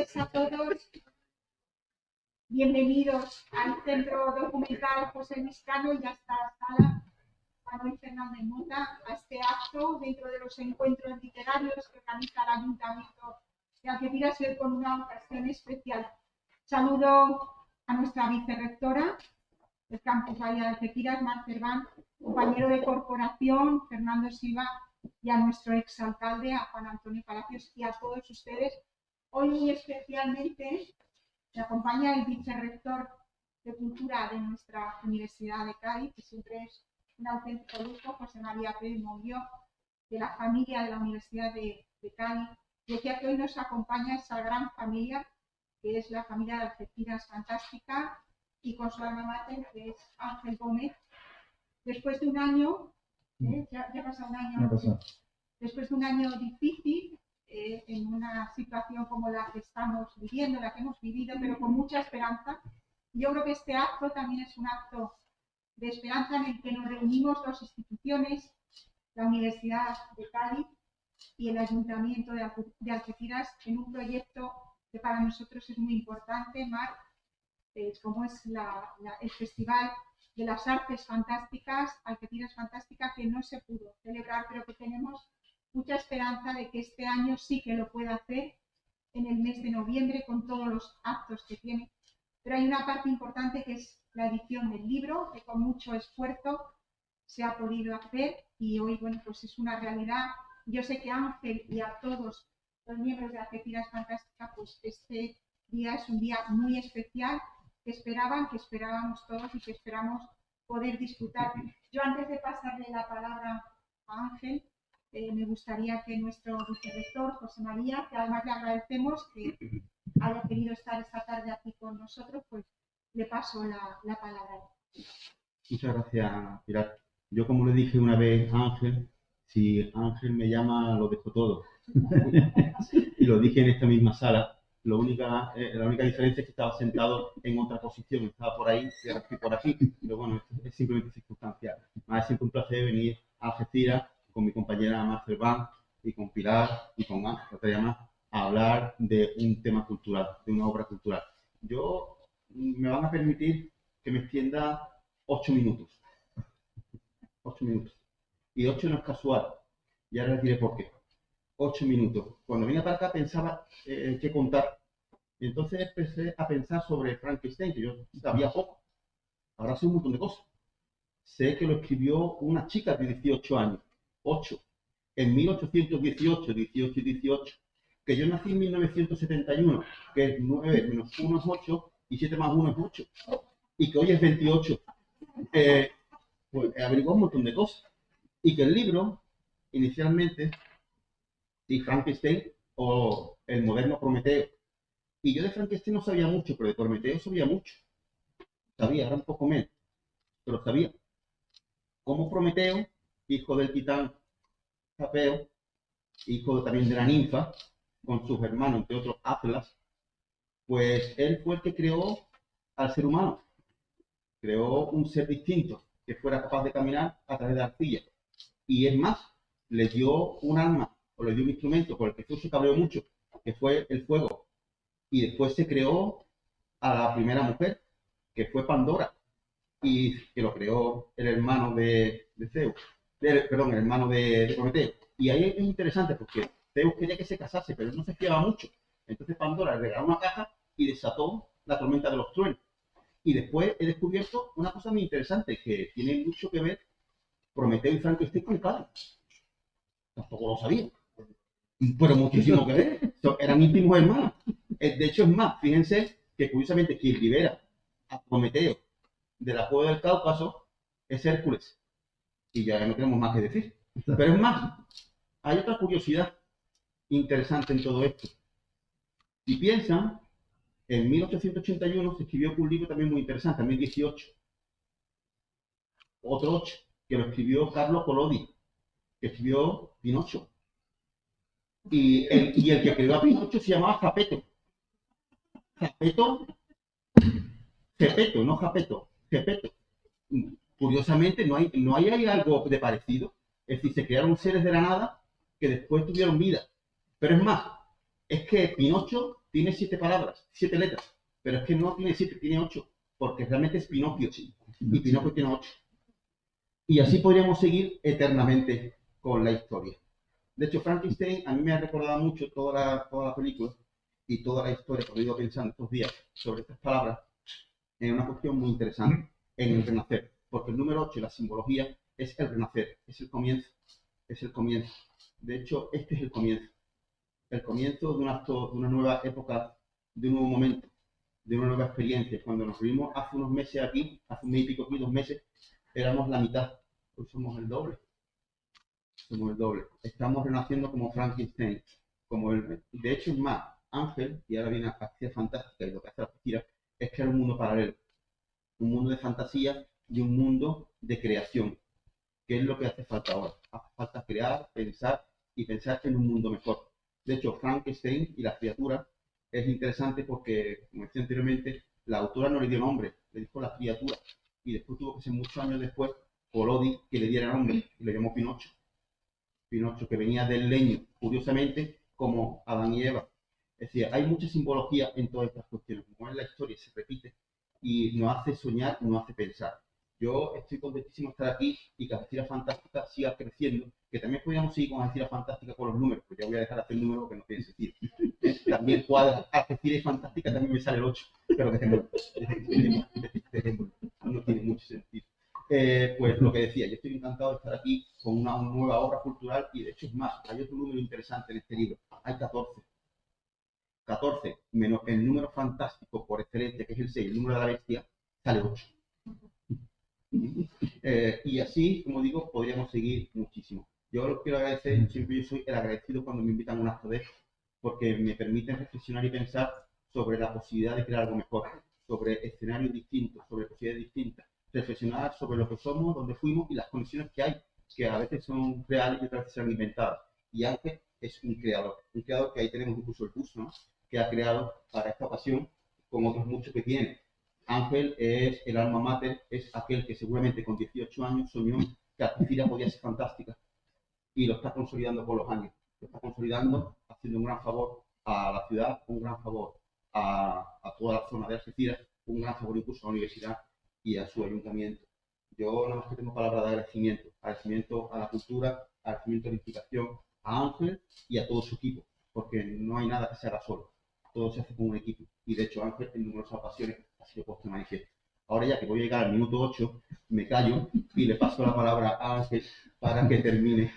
tardes a todos. Bienvenidos al Centro Documental José Luis Cano y a esta sala Manuel Fernández Mota, a este acto dentro de los encuentros literarios que organiza el Ayuntamiento de Algeciras y hoy con una ocasión especial. Saludo a nuestra vicerrectora del Campus Bahía de Algeciras, Mar Cerván, compañero de corporación, Fernando Silva, y a nuestro exalcalde, a Juan Antonio Palacios, y a todos ustedes. Hoy muy especialmente me acompaña el vicerrector de Cultura de nuestra Universidad de Cádiz, que siempre es un auténtico lujo, José María Pérez Movió, de la familia de la Universidad de Cádiz. Decía que hoy nos acompaña esa gran familia, que es la familia de Algeciras Fantástica, y con su alma mater, que es Ángel Gómez. Después de un año, ya pasa un año, después de un año difícil, en una situación como la que estamos viviendo, la que hemos vivido, pero con mucha esperanza. Yo creo que este acto también es un acto de esperanza en el que nos reunimos dos instituciones, la Universidad de Cádiz y el Ayuntamiento de Algeciras, en un proyecto que para nosotros es muy importante, Mar, como es el Festival de las Artes Fantásticas, Algeciras Fantástica, que no se pudo celebrar, pero que tenemos mucha esperanza de que este año sí que lo pueda hacer en el mes de noviembre con todos los actos que tiene. Pero hay una parte importante que es la edición del libro, que con mucho esfuerzo se ha podido hacer y hoy, bueno, pues es una realidad. Yo sé que a Ángel y a todos los miembros de Algeciras Fantástica, pues este día es un día muy especial que esperábamos todos y que esperamos poder disfrutar. Yo antes de pasarle la palabra a Ángel, me gustaría que nuestro vicerrector, José María, que además le agradecemos que haya querido estar esta tarde aquí con nosotros, pues le paso la palabra. Muchas gracias, Pilar. Yo, como le dije una vez a Ángel, si Ángel me llama, lo dejo todo. Y lo dije en esta misma sala. La única diferencia es que estaba sentado en otra posición, estaba por ahí y ahora estoy por aquí, pero bueno, esto es simplemente circunstancial. Es siempre un placer venir a Algeciras con mi compañera Mar Cerván y con Pilar y con Ángel, a hablar de un tema cultural, de una obra cultural. Me van a permitir que me extienda 8 minutos. 8 minutos. Y 8 no es casual, y ahora les diré por qué. 8 minutos. Cuando vine para acá pensaba qué contar. Y entonces empecé a pensar sobre Frankenstein, que yo sabía poco. Ahora sé un montón de cosas. Sé que lo escribió una chica de 18 años. 8. En 1818, 18 y 18. Que yo nací en 1971, que es 9 menos 1 es 8 y 7 más 1 es 8. Y que hoy es 28. Pues averiguó un montón de cosas. Y que el libro, inicialmente, sí, Frankenstein o el moderno Prometeo. Y yo de Frankenstein no sabía mucho, pero de Prometeo sabía mucho. Sabía, era un poco menos, pero sabía. Como Prometeo, hijo del titán Zapeo, hijo también de la ninfa, con sus hermanos, entre otros Atlas, pues él fue el que creó al ser humano. Creó un ser distinto, que fuera capaz de caminar a través de la arcilla. Y es más, le dio un arma, o le dio un instrumento por el que Zeus se cabreó mucho, que fue el fuego. Y después se creó a la primera mujer, que fue Pandora, y que lo creó el hermano de Zeus, perdón, el hermano de Prometeo. Y ahí es interesante porque Zeus quería que se casase, pero él no se fiaba mucho. Entonces Pandora le regaló una caja y desató la tormenta de los truenos. Y después he descubierto una cosa muy interesante que tiene mucho que ver Prometeo y Frankenstein con Cádiz. Tampoco lo sabía, pero muchísimo que ver. Eran íntimos hermanos. De hecho, es más, fíjense que curiosamente quien libera a Prometeo de la cueva del Cáucaso es Hércules. Y ya no tenemos más que decir. Pero es más, hay otra curiosidad interesante en todo esto. Si piensan, en 1881 se escribió un libro también muy interesante, también 18. Otro 8, que lo escribió Carlo Collodi, que escribió Pinocho. Y el que creó a Pinocho se llamaba Geppetto. Geppetto, no Japeto. Geppetto. Curiosamente, no hay algo de parecido. Es decir, se crearon seres de la nada que después tuvieron vida. Pero es más, es que Pinocho tiene 7 palabras, 7 letras, pero es que no tiene 7, tiene 8, porque realmente es Pinocchio, y Pinocchio tiene 8. Y así podríamos seguir eternamente con la historia. De hecho, Frankenstein a mí me ha recordado mucho toda la película y toda la historia que he ido pensando estos días sobre estas palabras en una cuestión muy interesante, en el renacer. Porque el número 8, la simbología, es el renacer, es el comienzo, es el comienzo. De hecho, este es el comienzo de un acto, de una nueva época, de un nuevo momento, de una nueva experiencia. Cuando nos vimos hace unos meses aquí, hace un mes y pico aquí, 2 meses, éramos la mitad, hoy somos el doble. Somos el doble. Estamos renaciendo como Frankenstein, como el... De hecho, es más, Ángel, y ahora viene Acción Fantástica y lo que hace la mentira, es crear un mundo paralelo, un mundo de fantasía y un mundo de creación, que es lo que hace falta ahora. Hace falta crear, pensar y pensar en un mundo mejor. De hecho, Frankenstein y las criaturas es interesante porque, como decía anteriormente, la autora no le dio nombre, le dijo las criaturas, y después tuvo que ser muchos años después Collodi que le diera nombre y le llamó Pinocho. Pinocho, que venía del leño, curiosamente, como Adán y Eva. Es decir, hay mucha simbología en todas estas cuestiones. Como en la historia se repite y nos hace soñar, nos hace pensar. Yo estoy contentísimo de estar aquí y que Algeciras Fantástica siga creciendo, que también podríamos seguir con Algeciras Fantástica con los números, pues ya voy a dejar de hacer números que no tienen sentido. También cuadra Algeciras Fantástica, también me sale el 8, pero dejémoslo. No tiene mucho sentido. Pues lo que decía, yo estoy encantado de estar aquí con una nueva obra cultural y de hecho es más, hay otro número interesante en este libro, hay 14. 14 menos el número fantástico por excelencia, que es el 6, el número de la bestia, sale 8. Y así, como digo, podríamos seguir muchísimo. Yo los quiero agradecer, siempre yo soy el agradecido cuando me invitan a un acto de esto, porque me permiten reflexionar y pensar sobre la posibilidad de crear algo mejor, sobre escenarios distintos, sobre posibilidades distintas, reflexionar sobre lo que somos, dónde fuimos y las condiciones que hay, que a veces son reales y otras veces son inventadas. Y Ángel es un creador que ahí tenemos incluso el bus, ¿no?, que ha creado para esta ocasión, con otros muchos que tiene. Ángel es el alma mater, es aquel que seguramente con 18 años soñó que Algeciras podía ser fantástica y lo está consolidando por los años. Lo está consolidando, haciendo un gran favor a la ciudad, un gran favor a toda la zona de Algeciras, un gran favor incluso a la universidad y a su ayuntamiento. Yo nada más que tengo palabras de agradecimiento. Agradecimiento a la cultura, agradecimiento a la implicación, a Ángel y a todo su equipo, porque no hay nada que se haga solo. Todo se hace con un equipo. Y de hecho Ángel en numerosas ocasiones ha sido puesto en manifiesto. Ahora ya que voy a llegar al minuto 8, me callo y le paso la palabra a Ángel para que termine,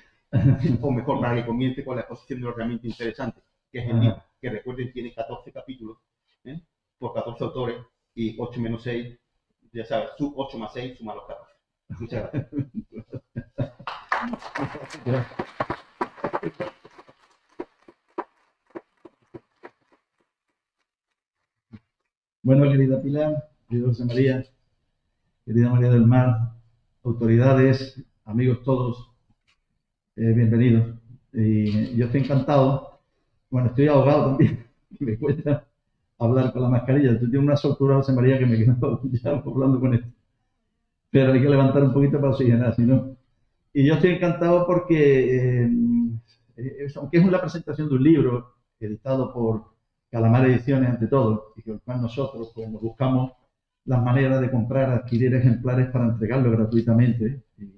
o mejor, para que comience con la exposición de lo realmente interesante, que es el libro, que recuerden tiene 14 capítulos, por 14 autores, y 8 menos 6, ya sabes, 8 más 6 suma los 14. Muchas gracias. Bueno, querida Pilar, querida José María, querida María del Mar, autoridades, amigos todos, bienvenidos. Y yo estoy encantado, bueno, estoy ahogado también, me cuesta hablar con la mascarilla. Tú tienes una soltura, José María, que me quedo ya hablando con esto. Pero hay que levantar un poquito para oxigenar, si no. Y yo estoy encantado porque, aunque es una presentación de un libro editado por Calamar Ediciones ante todo, y con el cual nosotros pues, nos buscamos las maneras de comprar, adquirir ejemplares para entregarlo gratuitamente y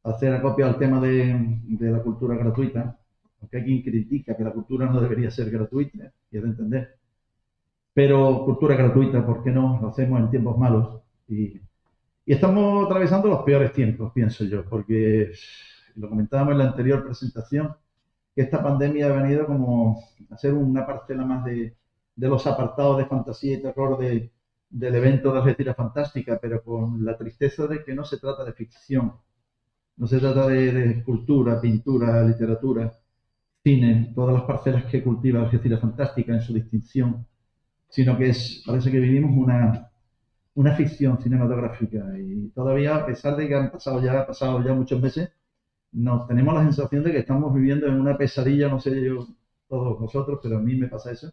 hacer acopio al tema de la cultura gratuita, aunque hay quien critica que la cultura no debería ser gratuita, y es de entender. Pero cultura gratuita, ¿por qué no? Lo hacemos en tiempos malos y estamos atravesando los peores tiempos, pienso yo, porque lo comentábamos en la anterior presentación, que esta pandemia ha venido como a ser una parcela más de los apartados de fantasía y terror del evento de Algeciras Fantástica, pero con la tristeza de que no se trata de ficción, no se trata de escultura, pintura, literatura, cine, todas las parcelas que cultiva Algeciras Fantástica en su distinción, sino que parece que vivimos una ficción cinematográfica y todavía, a pesar de que han pasado ya muchos meses, nos tenemos la sensación de que estamos viviendo en una pesadilla, no sé yo, todos vosotros, pero a mí me pasa eso.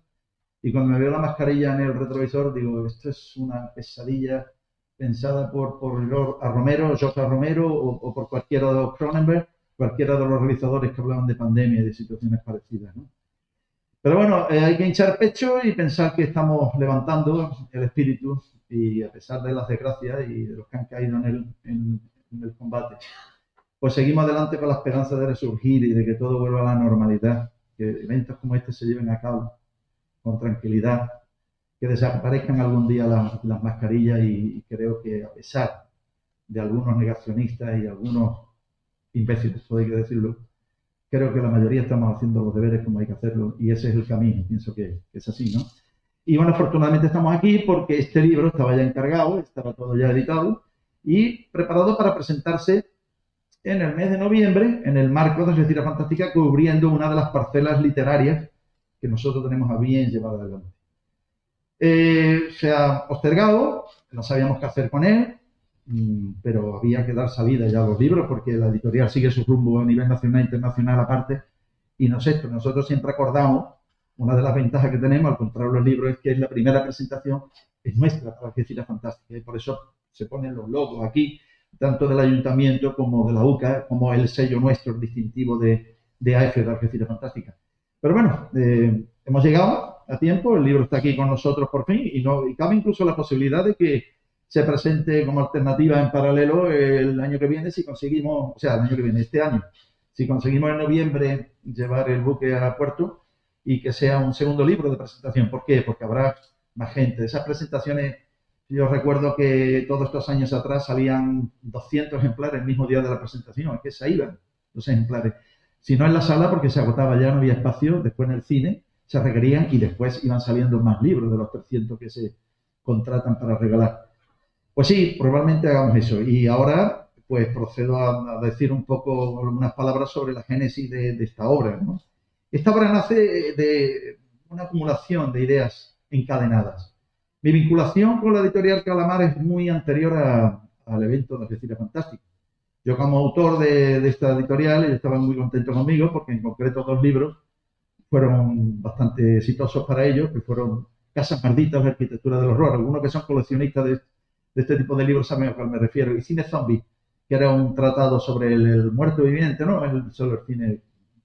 Y cuando me veo la mascarilla en el retrovisor, digo, esto es una pesadilla pensada por George Romero o por cualquiera de los Cronenberg, cualquiera de los realizadores que hablaban de pandemia y de situaciones parecidas, ¿no? Pero bueno, hay que hinchar pecho y pensar que estamos levantando el espíritu y a pesar de las desgracias y de los que han caído en el combate, pues seguimos adelante con la esperanza de resurgir y de que todo vuelva a la normalidad, que eventos como este se lleven a cabo con tranquilidad, que desaparezcan algún día las mascarillas y creo que a pesar de algunos negacionistas y algunos imbéciles, todo hay que decirlo, creo que la mayoría estamos haciendo los deberes como hay que hacerlo y ese es el camino, pienso que es así, ¿no? Y bueno, afortunadamente estamos aquí porque este libro estaba ya encargado, estaba todo ya editado y preparado para presentarse en el mes de noviembre en el marco de Algeciras Fantástica, cubriendo una de las parcelas literarias que nosotros tenemos a bien llevar adelante. Se ha postergado, no sabíamos qué hacer con él, pero había que dar salida ya a los libros porque la editorial sigue su rumbo a nivel nacional e internacional aparte. Y nosotros siempre acordamos, una de las ventajas que tenemos al comprar los libros es que es la primera presentación, es nuestra para Algeciras Fantástica. Y por eso se ponen los logos aquí, tanto del ayuntamiento como de la UCA, como el sello nuestro, el distintivo de AF de Algeciras Fantástica. Pero bueno, hemos llegado a tiempo, el libro está aquí con nosotros por fin y cabe incluso la posibilidad de que se presente como alternativa en paralelo el año que viene si conseguimos, o sea, el año que viene, este año, si conseguimos en noviembre llevar el buque a puerto y que sea un segundo libro de presentación. ¿Por qué? Porque habrá más gente. Esas presentaciones, yo recuerdo que todos estos años atrás salían 200 ejemplares el mismo día de la presentación, es que se iban los ejemplares. Si no en la sala, porque se agotaba ya, no había espacio, después en el cine se requerían y después iban saliendo más libros de los 300 que se contratan para regalar. Pues sí, probablemente hagamos eso. Y ahora, pues procedo a decir un poco, unas palabras sobre la génesis de esta obra, ¿no? Esta obra nace de una acumulación de ideas encadenadas. Mi vinculación con la editorial Calamar es muy anterior al evento de Algeciras Fantástica. Yo como autor de esta editorial, ellos estaban muy contentos conmigo porque en concreto 2 libros fueron bastante exitosos para ellos, que fueron Casas Malditas de Arquitectura del Horror. Algunos que son coleccionistas de este tipo de libros saben a cuál me refiero. Y Cine Zombie, que era un tratado sobre el muerto viviente, no solo el cine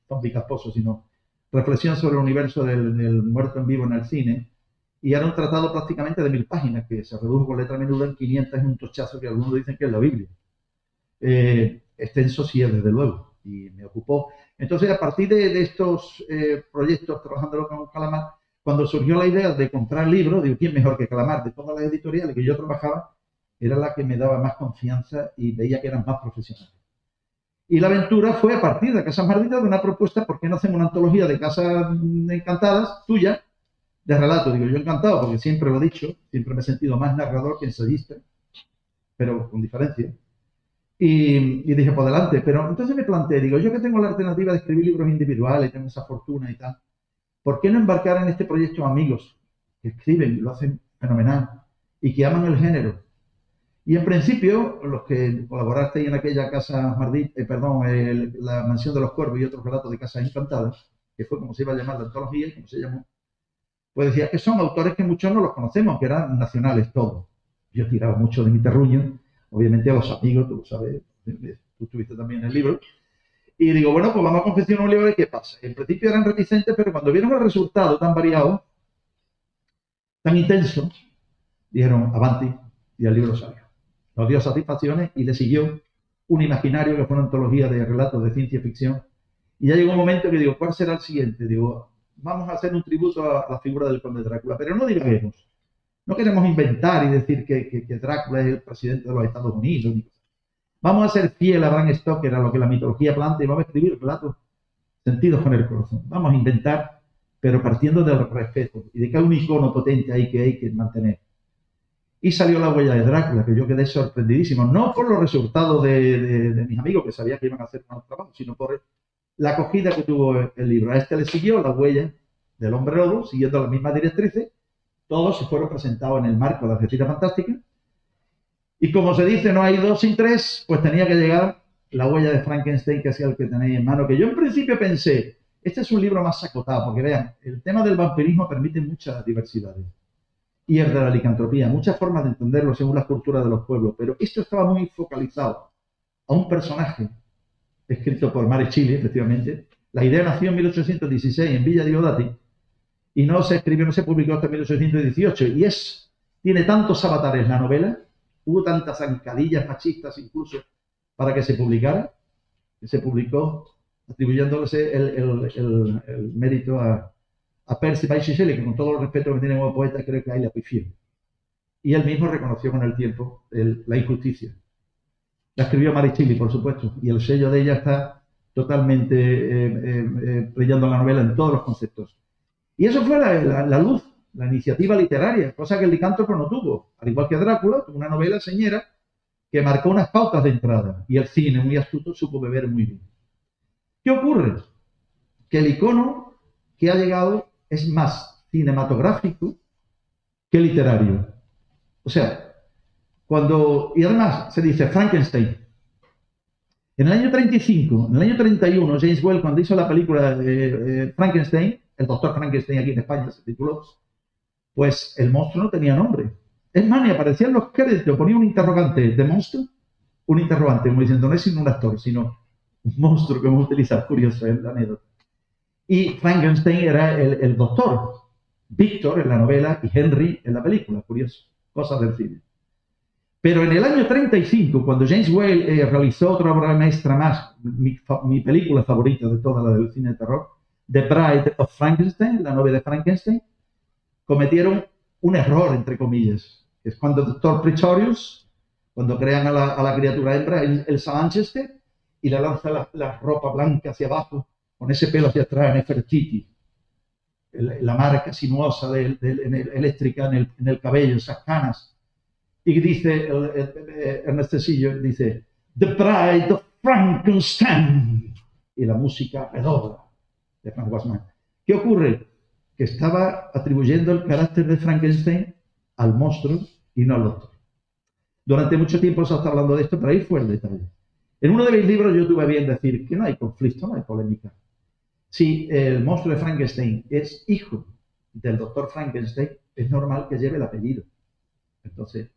zombie casposo, sino reflexión sobre el universo del muerto en vivo en el cine. Y era un tratado prácticamente de 1000 páginas, que se redujo con letra menuda en 500 en un tochazo que algunos dicen que es la Biblia. Extenso sí es, desde luego, y me ocupó. Entonces, a partir de estos proyectos, trabajándolo con Calamar, cuando surgió la idea de comprar libros, digo, ¿quién mejor que Calamar? De todas las editoriales que yo trabajaba, era la que me daba más confianza y veía que eran más profesionales. Y la aventura fue a partir de Casas Malditas de una propuesta, ¿por qué no hacemos una antología de casas encantadas, tuya, de relatos? Digo, yo encantado, porque siempre lo he dicho, siempre me he sentido más narrador que ensayista, pero con diferencia. Y dije, por delante, pero entonces me planteé, digo, yo que tengo la alternativa de escribir libros individuales, tengo esa fortuna y tal, ¿por qué no embarcar en este proyecto amigos que escriben y lo hacen fenomenal y que aman el género? Y en principio, los que colaborasteis en aquella casa maldita, la Mansión de los Cuervos y otros relatos de Casas Encantadas, que fue como se iba a llamar la antología y como se llamó, pues decía que son autores que muchos no los conocemos, que eran nacionales todos. Yo tiraba mucho de mi terruño, obviamente a los amigos, tú lo sabes, tú estuviste también en el libro. Y digo, bueno, pues vamos a confeccionar un libro de qué pasa. En principio eran reticentes, pero cuando vieron el resultado tan variado, tan intenso, dijeron, avanti, y el libro salió. Nos dio satisfacciones y le siguió un imaginario que fue una antología de relatos de ciencia ficción. Y ya llegó un momento que digo, ¿cuál será el siguiente? Digo, vamos a hacer un tributo a la figura del conde Drácula, pero no divaguemos. No queremos inventar y decir que Drácula es el presidente de los Estados Unidos. Vamos a ser fiel a Bram Stoker, a lo que la mitología plantea, y vamos a escribir relatos sentidos con el corazón. Vamos a inventar, pero partiendo del respeto y de que hay un icono potente ahí que hay que mantener. Y salió La huella de Drácula, que yo quedé sorprendidísimo, no por los resultados de mis amigos, que sabía que iban a hacer más trabajo, sino por la acogida que tuvo el libro. A este le siguió La huella del hombre lobo, siguiendo las mismas directrices. Todos se fueron presentados en el marco de Algeciras Fantástica. Y como se dice, no hay 2 sin 3, pues tenía que llegar La huella de Frankenstein, que es el que tenéis en mano, que yo en principio pensé, este es un libro más acotado, porque vean, el tema del vampirismo permite muchas diversidades. Y el de la licantropía, muchas formas de entenderlo según las culturas de los pueblos, pero esto estaba muy focalizado a un personaje escrito por Mare Chili, efectivamente. La idea nació en 1816 en Villa Diodati, y no se escribió, no se publicó hasta 1818. Y tiene tantos avatares la novela, hubo tantas zancadillas machistas incluso para que se publicara, que se publicó atribuyéndose el mérito a Percy Bysshe Shelley, que con todo el respeto que tiene como poeta, creo que ahí la pifió. Y él mismo reconoció con el tiempo la injusticia. La escribió Mary Shelley, por supuesto, y el sello de ella está totalmente brillando en la novela en todos los conceptos. Y eso fue la luz, la iniciativa literaria, cosa que el licántropo no tuvo. Al igual que Drácula, tuvo una novela señera que marcó unas pautas de entrada, y el cine, muy astuto, supo beber muy bien. ¿Qué ocurre? Que el icono que ha llegado es más cinematográfico que literario. O sea, y además se dice Frankenstein. En el año 35, en el año 31, James Whale, cuando hizo la película de Frankenstein, el doctor Frankenstein aquí en España se tituló, pues el monstruo no tenía nombre. Es más, ni aparecían los créditos, ponía un interrogante de monstruo, un interrogante, como diciendo, no es sino un actor, sino un monstruo que vamos a utilizar, curioso es la anécdota. Y Frankenstein era el doctor, Víctor en la novela y Henry en la película, curioso, cosas del cine. Pero en el año 35, cuando James Whale realizó otra obra maestra más, mi película favorita de toda la del cine de terror, The Bride of Frankenstein, la novia de Frankenstein, cometieron un error, entre comillas, que es cuando el doctor Pretorius, cuando crean a la criatura hembra, Elsa Manchester, y le lanza la ropa blanca hacia abajo, con ese pelo hacia atrás, Nefertiti, la marca sinuosa eléctrica en el cabello, esas canas. Y dice Ernestecillo, dice, The Bride of Frankenstein. Y la música redobla de Frank Wassman. ¿Qué ocurre? Que estaba atribuyendo el carácter de Frankenstein al monstruo y no al doctor. Durante mucho tiempo se está hablando de esto, pero ahí fue el detalle. En uno de mis libros yo tuve bien decir que no hay conflicto, no hay polémica. Si el monstruo de Frankenstein es hijo del doctor Frankenstein, es normal que lleve el apellido. Entonces,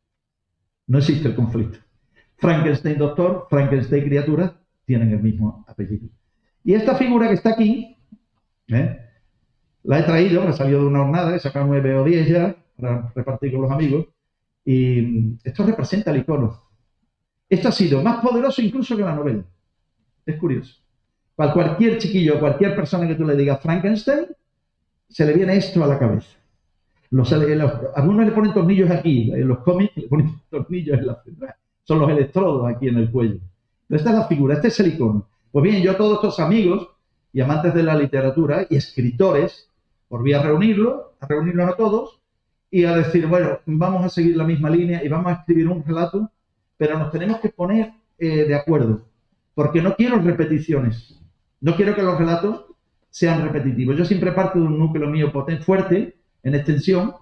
no existe el conflicto. Frankenstein doctor, Frankenstein criatura, tienen el mismo apellido. Y esta figura que está aquí, la he traído, me salió de una hornada, he sacado 9 o 10 ya, para repartir con los amigos, y esto representa el icono. Esto ha sido más poderoso incluso que la novela. Es curioso. Para cualquier chiquillo, cualquier persona que tú le digas Frankenstein, se le viene esto a la cabeza. Algunos le ponen tornillos aquí, en los cómics le ponen tornillos en la central. Son los electrodos aquí en el cuello. Pero esta es la figura, este es el icono. Pues bien, yo a todos estos amigos y amantes de la literatura y escritores, volví a reunirlos a todos y a decir, bueno, vamos a seguir la misma línea y vamos a escribir un relato, pero nos tenemos que poner de acuerdo, porque no quiero repeticiones. No quiero que los relatos sean repetitivos. Yo siempre parto de un núcleo mío potente, fuerte, en extensión,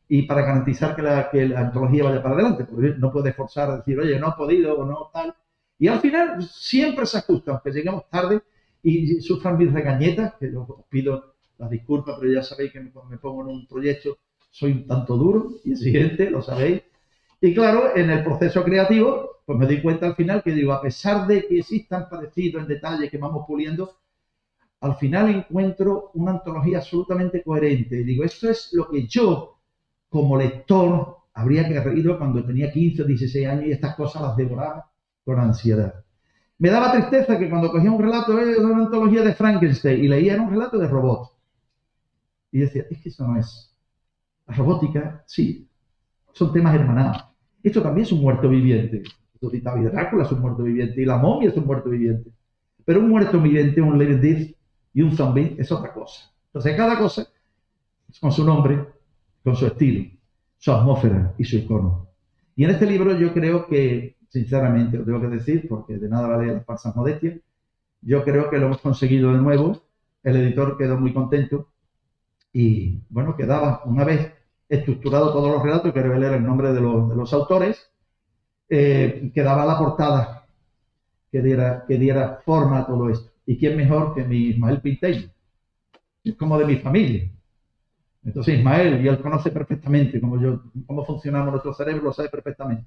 y para garantizar que la antología vaya para adelante, porque no puedes forzar a decir, oye, no he podido o no tal. Y al final siempre se ajusta, aunque lleguemos tarde y sufran mis regañetas, que os pido las disculpas, pero ya sabéis que me pongo en un proyecto, soy un tanto duro y exigente, lo sabéis. Y claro, en el proceso creativo, pues me doy cuenta al final que digo, a pesar de que existan parecidos en detalle que vamos puliendo, al final encuentro una antología absolutamente coherente. Y digo, esto es lo que yo, como lector, habría querido cuando tenía 15 o 16 años y estas cosas las devoraba con ansiedad. Me daba tristeza que cuando cogía un relato de una antología de Frankenstein y leía era un relato de robot. Y decía, es que eso no es. La robótica, sí, son temas hermanados. Esto también es un muerto viviente. David Drácula es un muerto viviente y la momia es un muerto viviente. Pero un muerto viviente, un living dead y un zombie es otra cosa. Entonces cada cosa con su nombre, con su estilo, su atmósfera y su icono. Y en este libro yo creo que, sinceramente, lo tengo que decir, porque de nada vale las falsas modestias, yo creo que lo hemos conseguido de nuevo. El editor quedó muy contento y, bueno, quedaba una vez estructurado todos los relatos, que revelar el nombre de los autores, quedaba la portada que diera forma a todo esto. ¿Y quién mejor que mi Ismael Pinteño? Es como de mi familia. Entonces Ismael, y él conoce perfectamente cómo funcionamos nuestro cerebro, lo sabe perfectamente.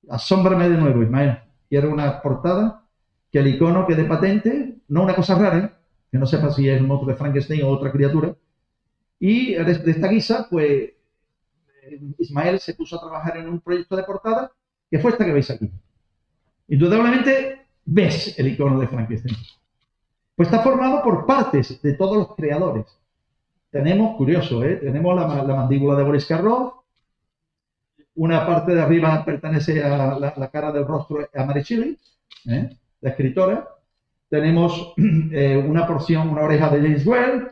Asómbrame de nuevo, Ismael. Quiero una portada, que el icono quede patente, no una cosa rara, que no sepa si es el monstruo de Frankenstein o otra criatura, Y de esta guisa, pues, Ismael se puso a trabajar en un proyecto de portada, que fue esta que veis aquí. Indudablemente, ves el icono de Frankenstein. Pues está formado por partes de todos los creadores. Tenemos, curioso, tenemos la mandíbula de Boris Karloff, una parte de arriba pertenece a la cara del rostro a Mary Shelley, la escritora. Tenemos una porción, una oreja de James Whale,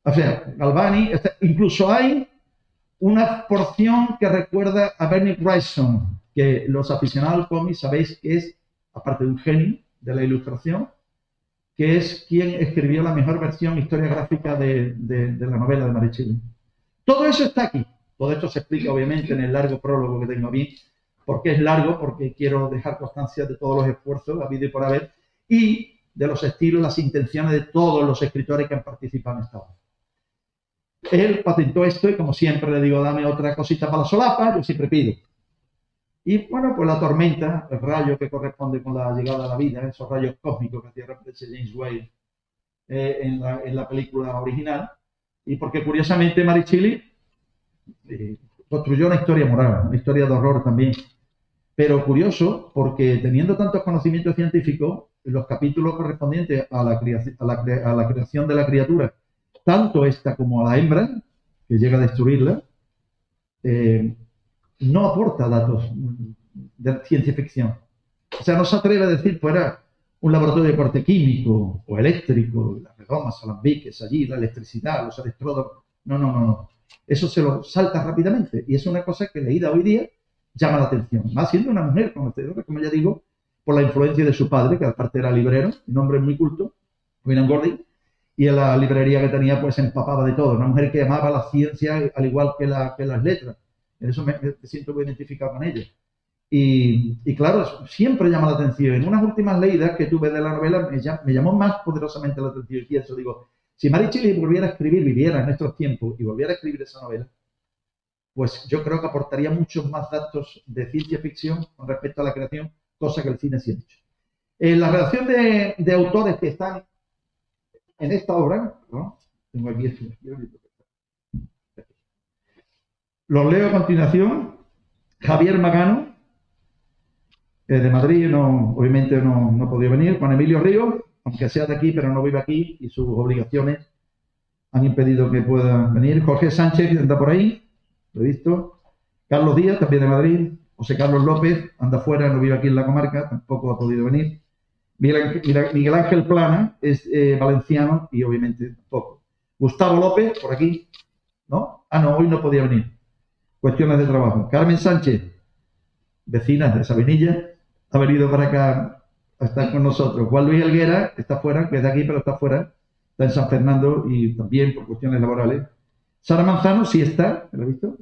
o sea, Galvani. Incluso hay una porción que recuerda a Bernie Wrightson, que los aficionados al cómic sabéis que es, aparte de un genio de la ilustración, que es quien escribió la mejor versión historiográfica de la novela de Mary Shelley. Todo eso está aquí. Todo esto se explica, obviamente, en el largo prólogo que tengo aquí. ¿Por qué es largo? Porque quiero dejar constancia de todos los esfuerzos, la vida y por haber, y de los estilos, las intenciones de todos los escritores que han participado en esta obra. Él patentó esto y, como siempre, le digo, dame otra cosita para la solapa, yo siempre pido. Y, bueno, pues la tormenta, el rayo que corresponde con la llegada a la vida, esos rayos cósmicos que hacía referencia James Whale en la película original, y porque, curiosamente, Mary Shelley construyó una historia moral, una historia de horror también. Pero curioso, porque teniendo tantos conocimientos científicos, los capítulos correspondientes a la creación de la criatura, tanto esta como a la hembra, que llega a destruirla, no aporta datos de ciencia ficción. O sea, no se atreve a decir, fuera un laboratorio de corte químico o eléctrico, las redomas, alambiques, allí, la electricidad, los electrodos. No, no, no, no. Eso se lo salta rápidamente y es una cosa que leída hoy día llama la atención. Más siendo una mujer conocedora, como ya digo, por la influencia de su padre, que aparte era librero, un hombre muy culto, William Golding, y en la librería que tenía pues se empapaba de todo. Una mujer que amaba la ciencia al igual que las letras. En eso me siento muy identificado con ella. Y claro, siempre llama la atención. En unas últimas leídas que tuve de la novela me llamó más poderosamente la atención. Y pienso, digo, si Mary Shelley volviera a escribir, viviera en nuestros tiempos y volviera a escribir esa novela, pues yo creo que aportaría muchos más datos de ciencia ficción con respecto a la creación, cosa que el cine sí ha hecho. En la relación de autores que están en esta obra, ¿no? Tengo aquí esto. Los leo a continuación. Javier Magano, de Madrid, obviamente no podía venir. Juan Emilio Ríos, aunque sea de aquí, pero no vive aquí y sus obligaciones han impedido que pueda venir. Jorge Sánchez, que anda por ahí, lo he visto. Carlos Díaz, también de Madrid. José Carlos López, anda fuera, no vive aquí en la comarca, tampoco ha podido venir. Miguel Ángel Plana es valenciano y obviamente tampoco. Gustavo López, por aquí, ¿no? Ah, no, hoy no podía venir. Cuestiones de trabajo. Carmen Sánchez, vecina de Sabinilla, ha venido para acá a estar con nosotros. Juan Luis Helguera está fuera, que es de aquí, pero está fuera. Está en San Fernando y también por cuestiones laborales. Sara Manzano sí está, ¿lo has visto?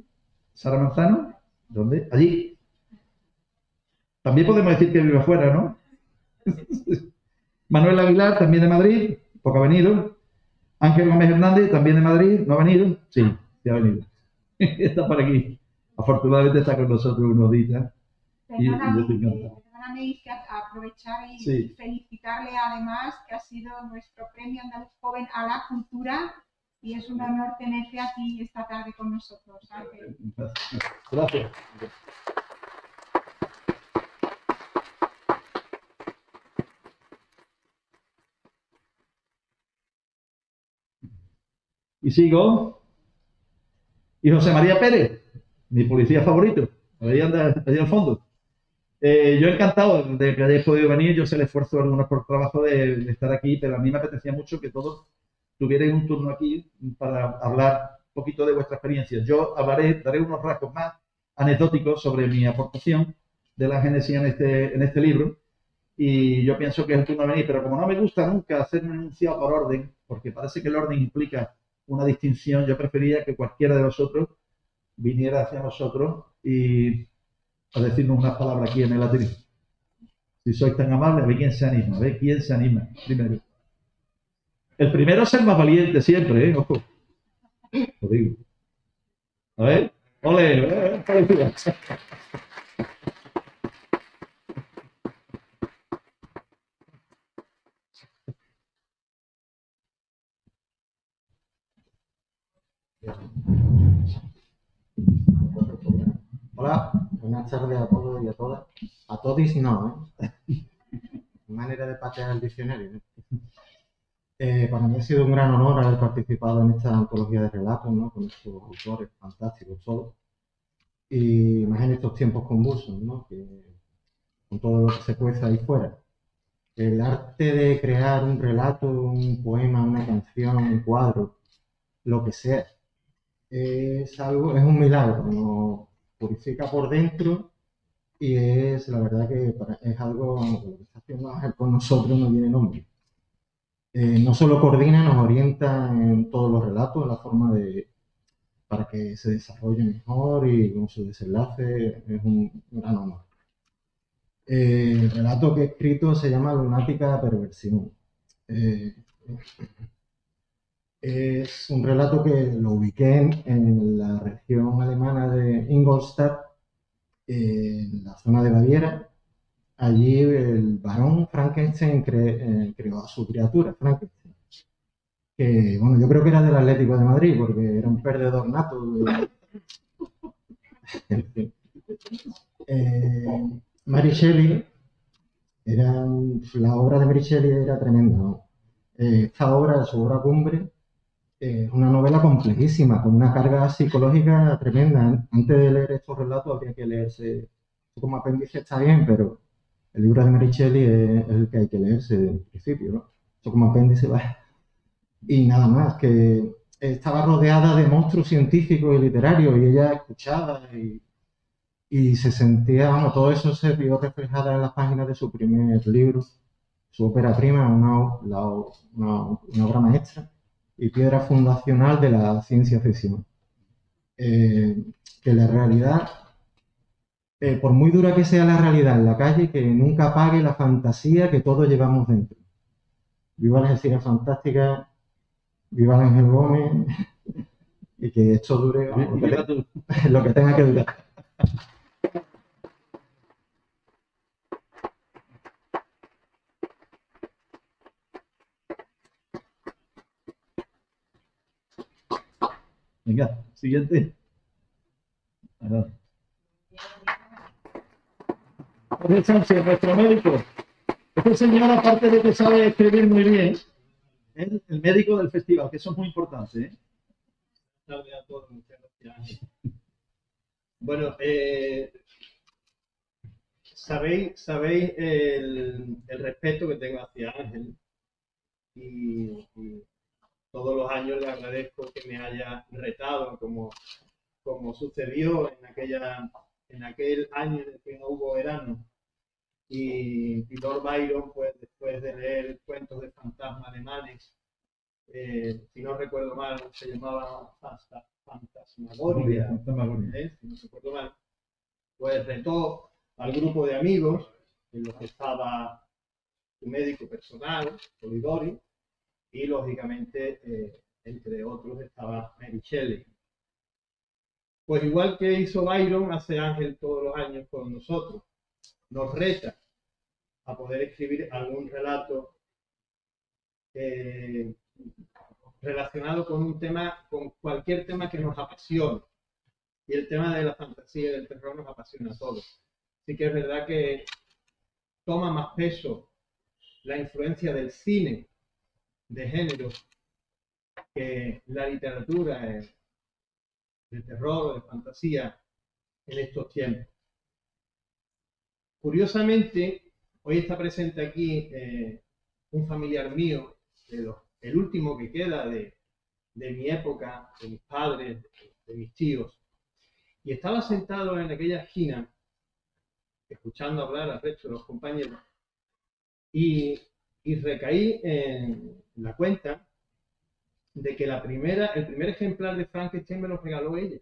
Sara Manzano, ¿dónde? Allí. También podemos decir que vive afuera, ¿no? Manuel Aguilar, también de Madrid, poco ha venido. Ángel Gómez Hernández, también de Madrid, ¿no ha venido? Sí, sí ha venido. Está por aquí. Afortunadamente está con nosotros unos días. Perdóname, que aprovechar y sí. felicitarle además que ha sido nuestro premio andaluz joven a la cultura y es un honor tenerte aquí esta tarde con nosotros, Ángel. Gracias. Y sigo. Y José María Pérez, mi policía favorito, ahí anda, allí al fondo. Yo encantado de que hayáis podido venir. Yo sé el esfuerzo de algunos por trabajo de estar aquí, pero a mí me apetecía mucho que todos tuvierais un turno aquí para hablar un poquito de vuestra experiencia. Yo daré unos rasgos más anecdóticos sobre mi aportación de la Génesis en este libro. Y yo pienso que es el turno de venir, pero como no me gusta nunca hacer un enunciado por orden, porque parece que el orden implica una distinción, yo preferiría que cualquiera de vosotros viniera hacia nosotros y a decirnos unas palabras aquí en el latín. Si sois tan amables, a ver quién se anima, a ver quién se anima primero. El primero es el más valiente siempre, ¿eh? Ojo. Lo digo. A ver, ole, Hola, buenas tardes a todos y a todas. A todos no, ¿eh? Manera de patear el diccionario, ¿no? Para mí ha sido un gran honor haber participado en esta antología de relatos, ¿no? Con estos autores fantásticos todos. Y más en estos tiempos convulsos, ¿no? Que, con todo lo que se cueza ahí fuera. El arte de crear un relato, un poema, una canción, un cuadro, lo que sea, es algo, es un milagro, nos purifica por dentro y es la verdad que es algo que lo que está haciendo Ángel con nosotros no tiene nombre. No solo coordina, nos orienta en todos los relatos, en la forma de para que se desarrolle mejor y con su desenlace es un gran honor. El relato que he escrito se llama Lunática Perversión. Eh, Es un relato que lo ubiqué en la región alemana de Ingolstadt, en la zona de Baviera. Allí el barón Frankenstein creó a su criatura, Frankenstein, que bueno, yo creo que era del Atlético de Madrid, porque era un perdedor nato. En fin. Mary Shelley, la obra de Mary Shelley era tremenda, ¿no? Esta obra, su obra cumbre, es una novela complejísima, con una carga psicológica tremenda. Antes de leer estos relatos habría que leerse, como apéndice está bien, pero el libro de Mary Shelley es el que hay que leerse desde el principio, ¿no? Eso como apéndice va. Y nada más, que estaba rodeada de monstruos científicos y literarios y ella escuchaba y se sentía, bueno, todo eso se vio reflejado en las páginas de su primer libro, su ópera prima, una obra maestra y piedra fundacional de la ciencia ficción. Que la realidad, por muy dura que sea la realidad en la calle, que nunca apague la fantasía que todos llevamos dentro. Viva la Algeciras fantástica, viva el Ángel Gómez, y que esto dure lo que tenga que durar. Venga, siguiente. Ajá. Jorge Sánchez, nuestro médico. Este señor, aparte de que sabe escribir muy bien, es el médico del festival, que eso es muy importante, ¿eh? Buenas tardes a todos, muchas gracias. Bueno, sabéis el respeto que tengo hacia Ángel y todos los años le agradezco que me haya retado como sucedió en aquel año en el que no hubo verano. Y Lord Byron, pues después de leer cuentos de fantasmas alemanes, si no recuerdo mal, se llamaba Fantasmagoria, si no recuerdo mal, pues retó al grupo de amigos, en los que estaba su médico personal, Polidori, y lógicamente, entre otros, estaba Mary Shelley. Pues igual que hizo Byron, hace Ángel todos los años con nosotros, nos reta a poder escribir algún relato relacionado con un tema, con cualquier tema que nos apasione. Y el tema de la fantasía y del terror nos apasiona a todos. Sí que es verdad que toma más peso la influencia del cine de género que la literatura de terror o de fantasía en estos tiempos. Curiosamente, hoy está presente aquí un familiar mío, el último que queda de mi época, de mis padres, de mis tíos, y estaba sentado en aquella esquina, escuchando hablar al resto de los compañeros, y recaí en la cuenta de que el primer ejemplar de Frankenstein me lo regaló ella,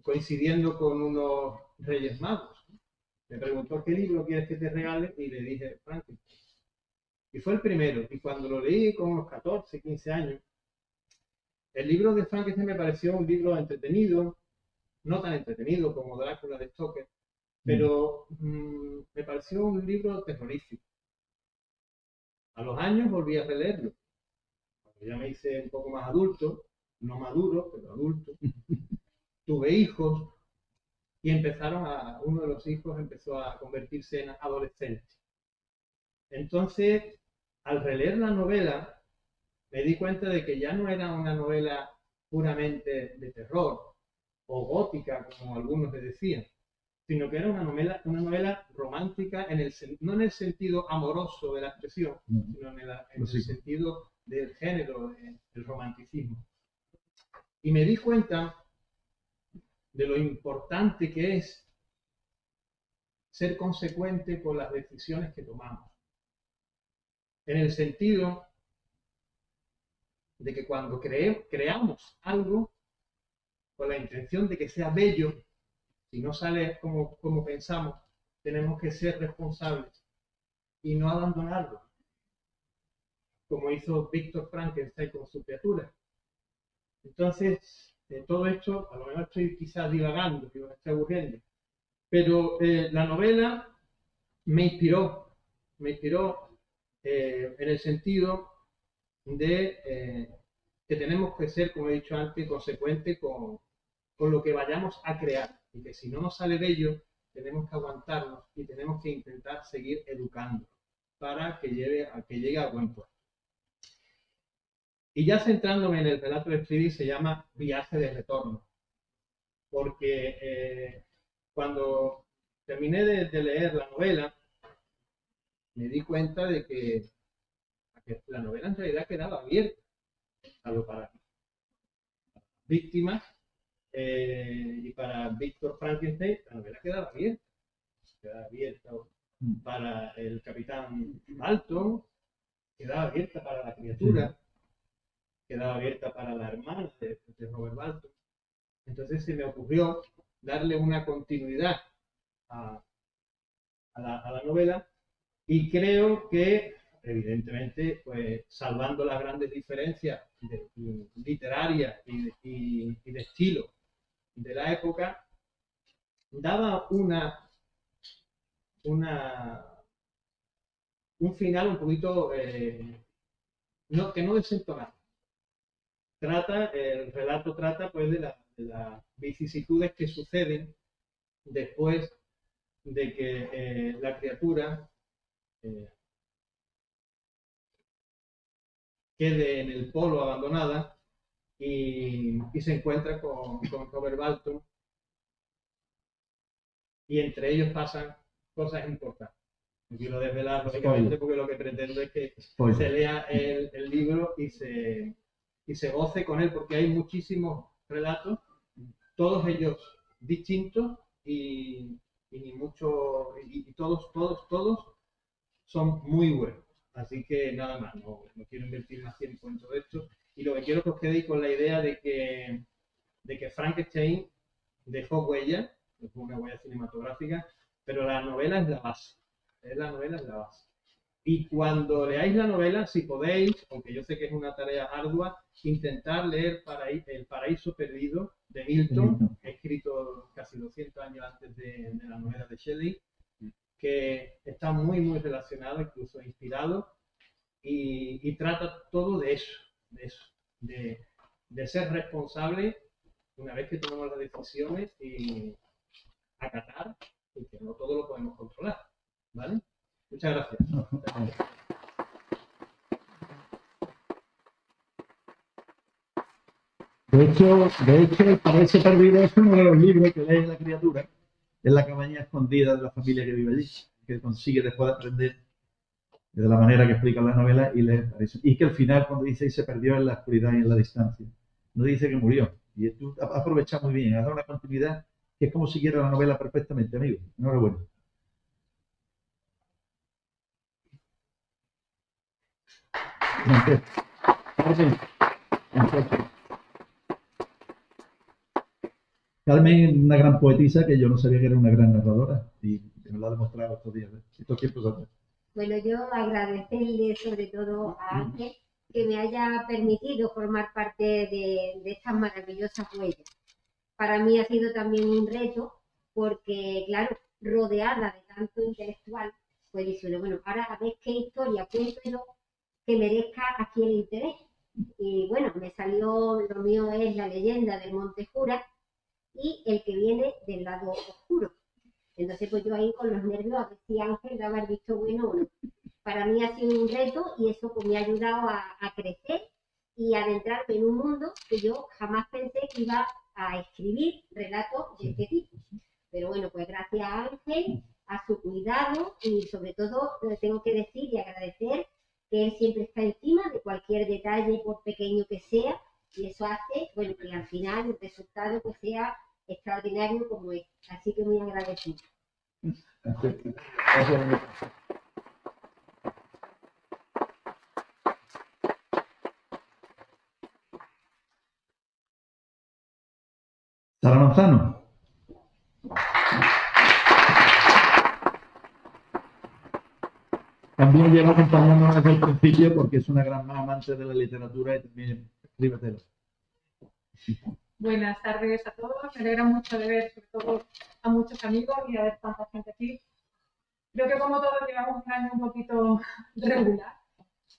coincidiendo con unos Reyes Magos. Me preguntó qué libro quieres que te regale y le dije Frankenstein. Y fue el primero, y cuando lo leí con unos 14, 15 años, el libro de Frankenstein me pareció un libro entretenido, no tan entretenido como Drácula de Stoker, pero me pareció un libro terrorífico. A los años volví a releerlo. ya me hice un poco más adulto, no maduro, pero adulto, tuve hijos y uno de los hijos empezó a convertirse en adolescente. Entonces, al releer la novela, me di cuenta de que ya no era una novela puramente de terror o gótica, como algunos le decían, sino que era una novela romántica, no en el sentido amoroso de la expresión, sino en el sentido del género, del romanticismo. Y me di cuenta de lo importante que es ser consecuente con las decisiones que tomamos. En el sentido de que cuando creamos algo con la intención de que sea bello, si no sale como pensamos, tenemos que ser responsables y no abandonarlo, como hizo Víctor Frankenstein con su criatura. Entonces, todo esto, a lo mejor estoy quizás divagando, que me estoy aburriendo, pero la novela me inspiró en el sentido de que tenemos que ser, como he dicho antes, consecuentes con lo que vayamos a crear, y que si no nos sale bello, tenemos que aguantarnos y tenemos que intentar seguir educando para que llegue a buen puerto. Y ya centrándome en el relato de Friedrich, se llama Viaje de Retorno, porque cuando terminé de leer la novela, me di cuenta de que la novela en realidad quedaba abierta, salvo para víctimas y para Víctor Frankenstein, la novela quedaba abierta para el capitán Dalton, quedaba abierta para la criatura, quedaba abierta para la hermana de Robert Dalton. Entonces se me ocurrió darle una continuidad a la novela, y creo que, evidentemente, pues salvando las grandes diferencias literarias y de estilo de la época, daba un final un poquito que no desentonaba. El relato trata pues de las vicisitudes que suceden después de que la criatura quede en el polo abandonada y se encuentra con Robert Dalton, y entre ellos pasan cosas importantes. No quiero desvelar, lógicamente, porque lo que pretendo es que se lea el libro y se goce con él, porque hay muchísimos relatos, todos ellos distintos y todos son muy buenos. Así que nada más, no quiero invertir más tiempo en todo esto, y lo que quiero es que os quedéis con la idea de que Frankenstein dejó huella, dejó una huella cinematográfica, pero la novela es la base. Y cuando leáis la novela, si podéis, aunque yo sé que es una tarea ardua, intentar leer El Paraíso Perdido de Milton, escrito casi 200 años antes de la novela de Shelley, que está muy, muy relacionado, incluso inspirado, y trata todo de eso, de ser responsable una vez que tomamos las decisiones y acatar, y que no todo lo podemos controlar, ¿vale? Muchas gracias. De hecho, El Paraíso Perdido es uno de los libros que lee la criatura en la cabaña escondida de la familia que vive allí, que consigue después de aprender de la manera que explica la novela y lee El Paraíso. Y que al final, cuando dice y se perdió en la oscuridad y en la distancia, no dice que murió. Y tú has aprovechado muy bien, has dado una continuidad que es como si siguiera la novela perfectamente, amigo. Enhorabuena. Carmen es una gran poetisa que yo no sabía que era una gran narradora, y me lo ha demostrado estos días, estos tiempos atrás. Bueno, yo agradecerle sobre todo a Ángel que me haya permitido formar parte de estas maravillosas huellas. Para mí ha sido también un reto porque, claro, rodeada de tanto intelectual, pues dice, bueno, ahora a ver qué historia cuento yo que merezca aquí el interés. Y bueno, me salió, lo mío es La leyenda del Monte Jura y El que viene del lado oscuro. Entonces, pues yo ahí con los nervios a ver si Ángel daba el visto bueno o no. Para mí ha sido un reto y eso pues me ha ayudado a crecer y adentrarme en un mundo que yo jamás pensé que iba a escribir relatos de este tipo. Pero bueno, pues gracias a Ángel, a su cuidado y sobre todo tengo que decir y agradecer que él siempre está encima de cualquier detalle, por pequeño que sea, y eso hace, bueno, que al final el resultado pues sea extraordinario como es. Así que muy agradecido. Sara Manzano. También lleva acompañándonos desde el principio porque es una gran amante de la literatura y también escribe tela. Buenas tardes a todos. Me alegra mucho de ver, sobre todo, a muchos amigos y a ver tanta gente aquí. Creo que como todos llevamos un año un poquito regular,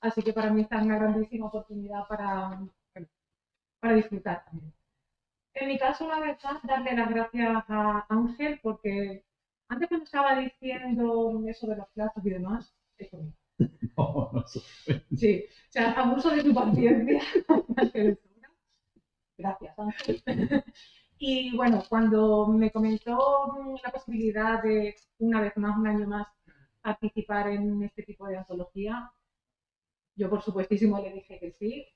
así que para mí esta es una grandísima oportunidad para disfrutar también. En mi caso, una vez más, darle las gracias a Ángel, porque antes cuando estaba diciendo eso de los plazos y demás, eso mismo. No sé. Sí, o sea, abuso de tu paciencia. Gracias, Ángel. Y bueno, cuando me comentó la posibilidad de, una vez más, un año más, participar en este tipo de antología, yo por supuestísimo le dije que sí.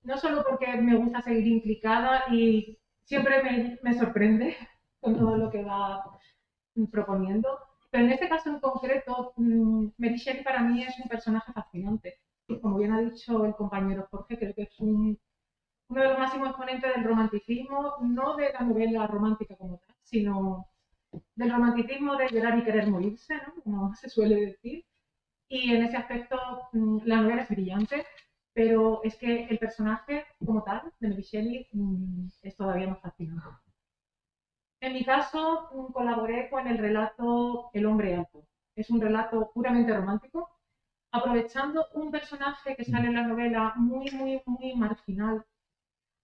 No solo porque me gusta seguir implicada y siempre me sorprende con todo lo que va proponiendo, pero en este caso en concreto, Mary Shelley para mí es un personaje fascinante. Como bien ha dicho el compañero Jorge, creo que es uno de los máximos exponentes del romanticismo, no de la novela romántica como tal, sino del romanticismo de llorar y querer morirse, ¿no? Como se suele decir. Y en ese aspecto la novela es brillante, pero es que el personaje como tal de Mary Shelley es todavía más fascinante. En mi caso, colaboré con el relato El hombre alto. Es un relato puramente romántico, aprovechando un personaje que sale en la novela muy marginal,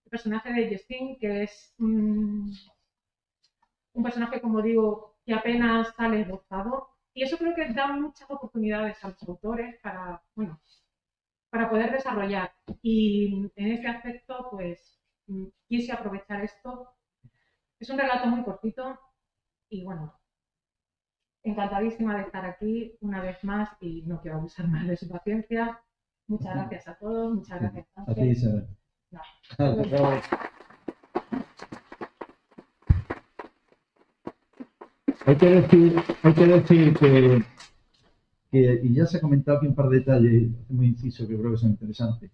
el personaje de Justine, que es un personaje, como digo, que apenas sale esbozado. Y eso creo que da muchas oportunidades a los autores para poder desarrollar. Y en este aspecto, pues, quise aprovechar esto. Es un relato muy cortito y, bueno, encantadísima de estar aquí una vez más y no quiero abusar más de su paciencia. Muchas gracias a todos, muchas gracias a ti, Isabel. No. Hay que decir que, y ya se ha comentado aquí un par de detalles, hacemos inciso que creo que son interesantes,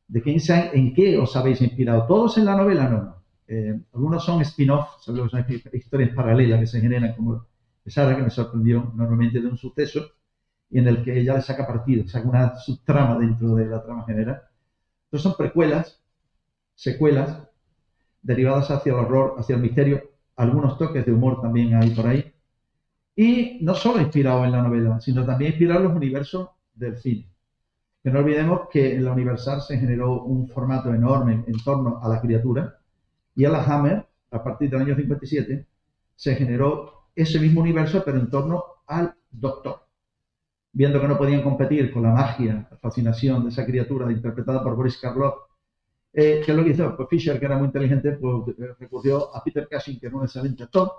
de que en qué os habéis inspirado. ¿Todos en la novela? No. Algunos son spin-off, son historias paralelas que se generan, como Sara, que me sorprendió normalmente de un suceso, y en el que ella le saca partido, saca una subtrama dentro de la trama general. Entonces son precuelas, secuelas, derivadas hacia el horror, hacia el misterio, algunos toques de humor también hay por ahí. Y no solo inspirado en la novela, sino también inspirado en los universos del cine. Que no olvidemos que en la Universal se generó un formato enorme en torno a la criatura y en la Hammer, a partir del año 57, se generó ese mismo universo pero en torno al Doctor. Viendo que no podían competir con la magia, la fascinación de esa criatura interpretada por Boris Karloff, ¿qué es lo que hizo? Pues Fisher, que era muy inteligente, pues recurrió a Peter Cushing, que era un excelente actor,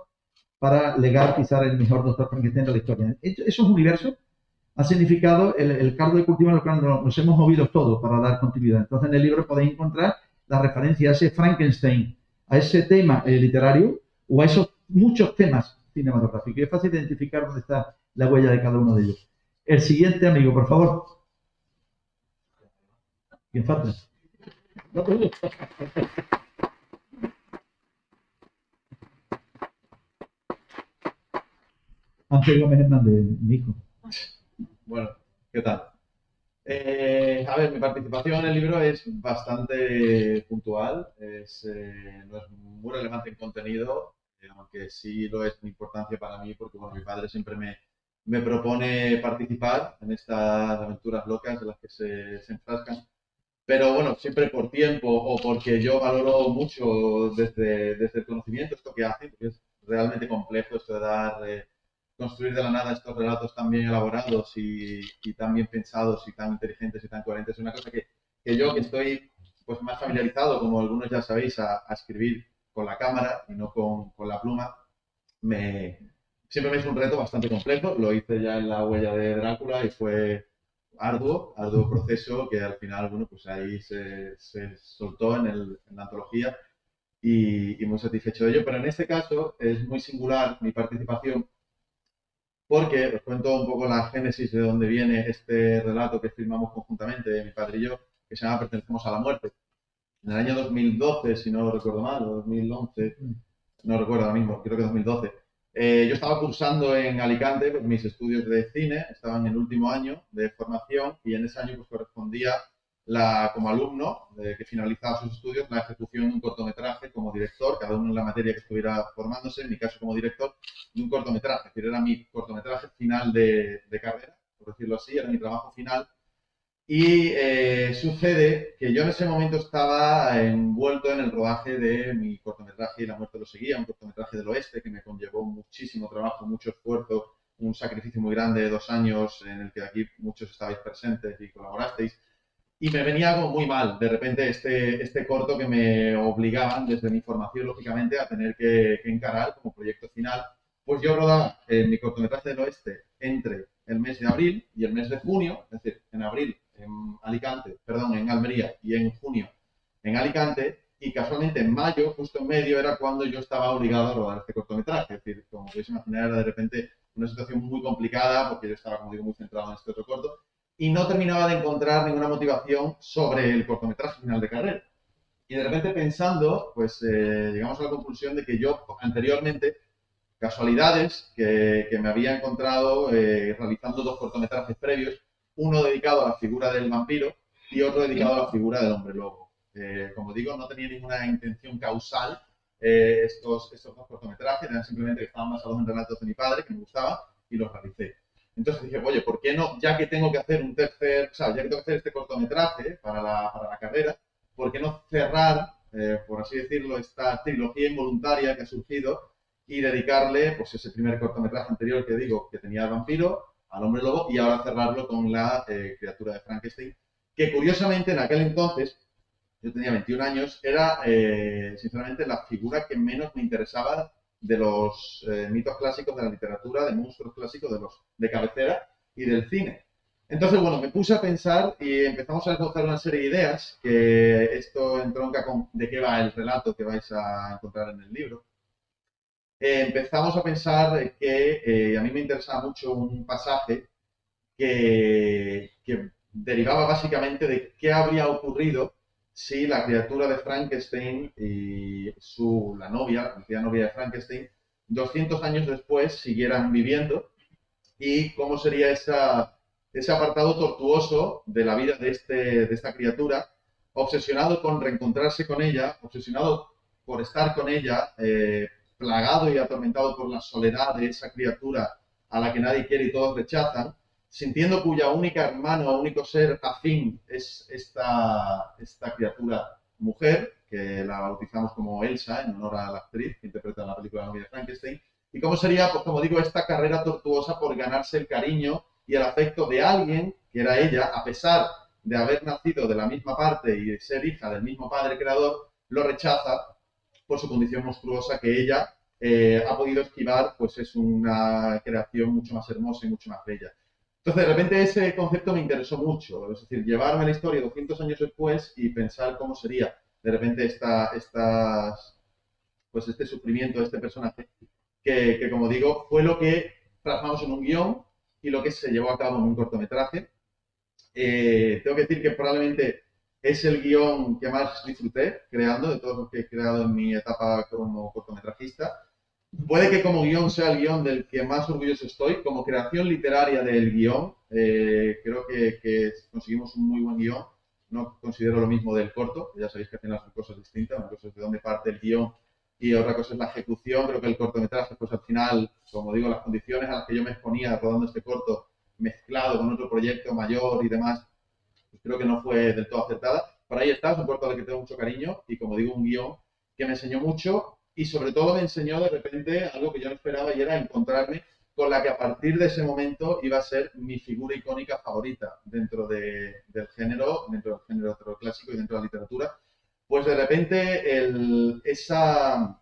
para legar quizás el mejor Doctor Frankenstein de la historia. Esos universos han significado el caldo de cultivo en el cual nos hemos movido todos para dar continuidad. Entonces en el libro podéis encontrar la referencia a ese Frankenstein, a ese tema literario o a esos muchos temas cinematográficos. Y es fácil identificar dónde está la huella de cada uno de ellos. El siguiente amigo, por favor. ¿Quién falta? Ángel Gómez Hernández, mi hijo. Bueno, ¿qué tal? A ver, mi participación en el libro es bastante puntual, no es muy relevante en contenido, aunque sí lo es de importancia para mí porque bueno, mi padre siempre me propone participar en estas aventuras locas en las que se enfrascan. pero bueno, siempre por tiempo o porque yo valoro mucho desde el conocimiento esto que hacen, porque es realmente complejo esto de construir de la nada estos relatos tan bien elaborados y tan bien pensados y tan inteligentes y tan coherentes. Es una cosa que yo, que estoy pues más familiarizado, como algunos ya sabéis, a escribir con la cámara y no con la pluma, siempre me es un reto bastante complejo. Lo hice ya en La huella de Drácula y fue arduo proceso que al final, bueno, pues ahí se soltó en la antología y muy satisfecho de ello. Pero en este caso es muy singular mi participación porque os cuento un poco la génesis de dónde viene este relato que firmamos conjuntamente, mi padre y yo, que se llama Pertenecemos a la muerte. En el año 2012, si no recuerdo mal, o 2011, no recuerdo ahora mismo, creo que 2012. Yo estaba cursando en Alicante pues, mis estudios de cine, estaba en el último año de formación y en ese año pues, correspondía como alumno que finalizaba sus estudios la ejecución de un cortometraje como director, cada uno en la materia que estuviera formándose, en mi caso como director, de un cortometraje, es decir, era mi cortometraje final de carrera, por decirlo así, era mi trabajo final. Y sucede que yo en ese momento estaba envuelto en el rodaje de mi cortometraje Y la muerte lo seguía, un cortometraje del oeste que me conllevó muchísimo trabajo, mucho esfuerzo, un sacrificio muy grande de 2 años en el que aquí muchos estabais presentes y colaborasteis. Y me venía como muy mal, de repente, este corto que me obligaban desde mi formación, lógicamente, a tener que encarar como proyecto final. Pues yo rodaba mi cortometraje del oeste entre el mes de abril y el mes de junio, es decir, en abril en en Almería, y en junio en Alicante, y casualmente en mayo, justo en medio, era cuando yo estaba obligado a rodar este cortometraje. Es decir, como podéis imaginar, era de repente una situación muy complicada, porque yo estaba, como digo, muy centrado en este otro corto, y no terminaba de encontrar ninguna motivación sobre el cortometraje final de carrera. Y de repente pensando, pues llegamos a la conclusión de que yo anteriormente, casualidades, que me había encontrado realizando 2 cortometrajes previos, uno dedicado a la figura del vampiro y otro dedicado a la figura del hombre lobo. Como digo, no tenía ninguna intención causal estos 2 cortometrajes, eran simplemente que estaban basados en relatos de mi padre, que me gustaba, y los realicé. Entonces dije, oye, ¿por qué no, ya que tengo que hacer ya que tengo que hacer este cortometraje para la carrera, ¿por qué no cerrar, por así decirlo, esta trilogía involuntaria que ha surgido y dedicarle, pues, ese primer cortometraje anterior que digo, que tenía al vampiro, al hombre lobo, y ahora cerrarlo con la criatura de Frankenstein, que curiosamente en aquel entonces, yo tenía 21 años, era sinceramente la figura que menos me interesaba de los mitos clásicos de la literatura, de monstruos clásicos de cabecera y del cine. Entonces, bueno, me puse a pensar y empezamos a esbozar una serie de ideas, que esto entronca con de qué va el relato que vais a encontrar en el libro. Empezamos a pensar que a mí me interesaba mucho un pasaje que derivaba básicamente de qué habría ocurrido si la criatura de Frankenstein y la novia, la novia de Frankenstein, 200 años después siguieran viviendo y cómo sería ese apartado tortuoso de la vida de esta criatura, obsesionado con reencontrarse con ella, obsesionado por estar con ella, plagado y atormentado por la soledad de esa criatura a la que nadie quiere y todos rechazan, sintiendo cuya única hermana o único ser afín es esta criatura mujer, que la bautizamos como Elsa, en honor a la actriz que interpreta la película La novia de Frankenstein, y cómo sería, pues como digo, esta carrera tortuosa por ganarse el cariño y el afecto de alguien, que era ella, a pesar de haber nacido de la misma parte y de ser hija del mismo padre creador, lo rechaza por su condición monstruosa que ella ha podido esquivar, pues es una creación mucho más hermosa y mucho más bella. Entonces, de repente ese concepto me interesó mucho, es decir, llevarme la historia 200 años después y pensar cómo sería de repente este sufrimiento de este personaje, que como digo, fue lo que plasmamos en un guión y lo que se llevó a cabo en un cortometraje. Tengo que decir que probablemente es el guión que más disfruté creando, de todos los que he creado en mi etapa como cortometrajista. Puede que como guión sea el guión del que más orgulloso estoy. Como creación literaria del guión, creo que conseguimos un muy buen guión. No considero lo mismo del corto, ya sabéis que hacen las cosas distintas, una cosa es de dónde parte el guión y otra cosa es la ejecución. Creo que el cortometraje, pues al final, como digo, las condiciones a las que yo me exponía rodando este corto, mezclado con otro proyecto mayor y demás, pues creo que no fue del todo acertada. por ahí está, es un corto al que tengo mucho cariño y, como digo, un guión que me enseñó mucho y sobre todo me enseñó de repente algo que yo no esperaba y era encontrarme con la que a partir de ese momento iba a ser mi figura icónica favorita dentro del género clásico y dentro de la literatura. Pues de repente esa,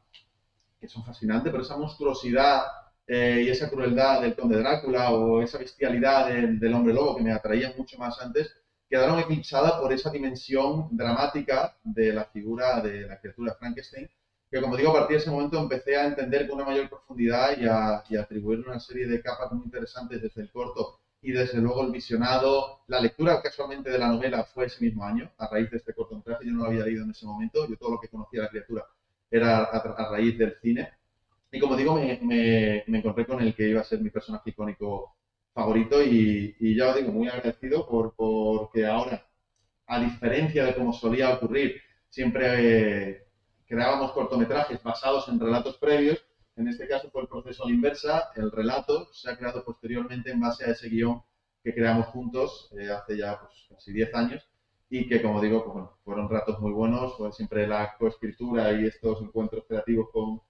que son fascinantes, pero esa monstruosidad y esa crueldad del Conde Drácula o esa bestialidad del Hombre Lobo que me atraían mucho más antes, quedaron eclipsadas por esa dimensión dramática de la figura de la criatura Frankenstein, que, como digo, a partir de ese momento empecé a entender con una mayor profundidad y a atribuirle una serie de capas muy interesantes desde el corto y desde luego el visionado. La lectura casualmente de la novela fue ese mismo año, a raíz de este cortometraje. Yo no lo había leído en ese momento, yo todo lo que conocía de la criatura era a raíz del cine. Y como digo, me encontré con el que iba a ser mi personaje icónico favorito y ya os digo, muy agradecido porque ahora, a diferencia de como solía ocurrir, siempre creábamos cortometrajes basados en relatos previos. En este caso fue el proceso a la inversa. El relato se ha creado posteriormente en base a ese guión que creamos juntos hace ya pues, casi 10 años y que, como digo, pues, bueno, fueron ratos muy buenos. Pues siempre la coescritura y estos encuentros creativos con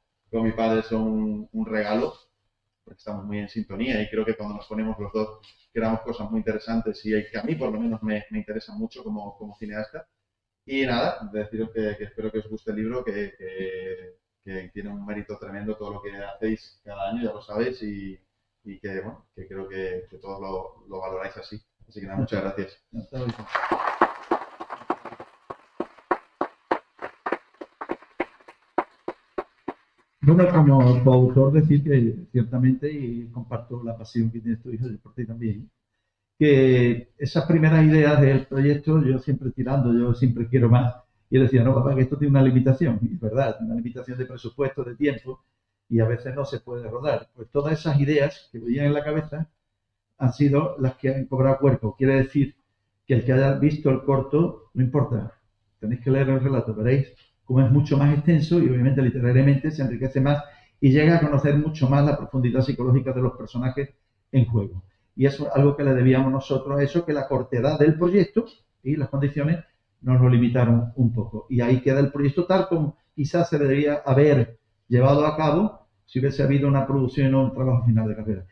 mi padre son un regalo, porque estamos muy en sintonía y creo que cuando nos ponemos los dos creamos cosas muy interesantes y que a mí por lo menos me interesan mucho como cineasta. Y nada, deciros que espero que os guste el libro, que tiene un mérito tremendo todo lo que hacéis cada año, ya lo sabéis, y que, bueno, que creo que todos lo valoráis así. Así que nada, muchas gracias. Bueno, como coautor, decir que ciertamente, y comparto la pasión que tienes tu hijo y por ti también, que esas primeras ideas del proyecto, yo siempre tirando, yo siempre quiero más. Y él decía, no, papá, que esto tiene una limitación. Y es verdad, una limitación de presupuesto, de tiempo, y a veces no se puede rodar. Pues todas esas ideas que veían en la cabeza han sido las que han cobrado cuerpo. Quiere decir que el que haya visto el corto, no importa, tenéis que leer el relato, veréis cómo es mucho más extenso y obviamente literariamente se enriquece más y llega a conocer mucho más la profundidad psicológica de los personajes en juego. Y eso es algo que le debíamos nosotros a eso, que la cortedad del proyecto y las condiciones nos lo limitaron un poco. Y ahí queda el proyecto tal como quizás se debería haber llevado a cabo si hubiese habido una producción o un trabajo final de carrera.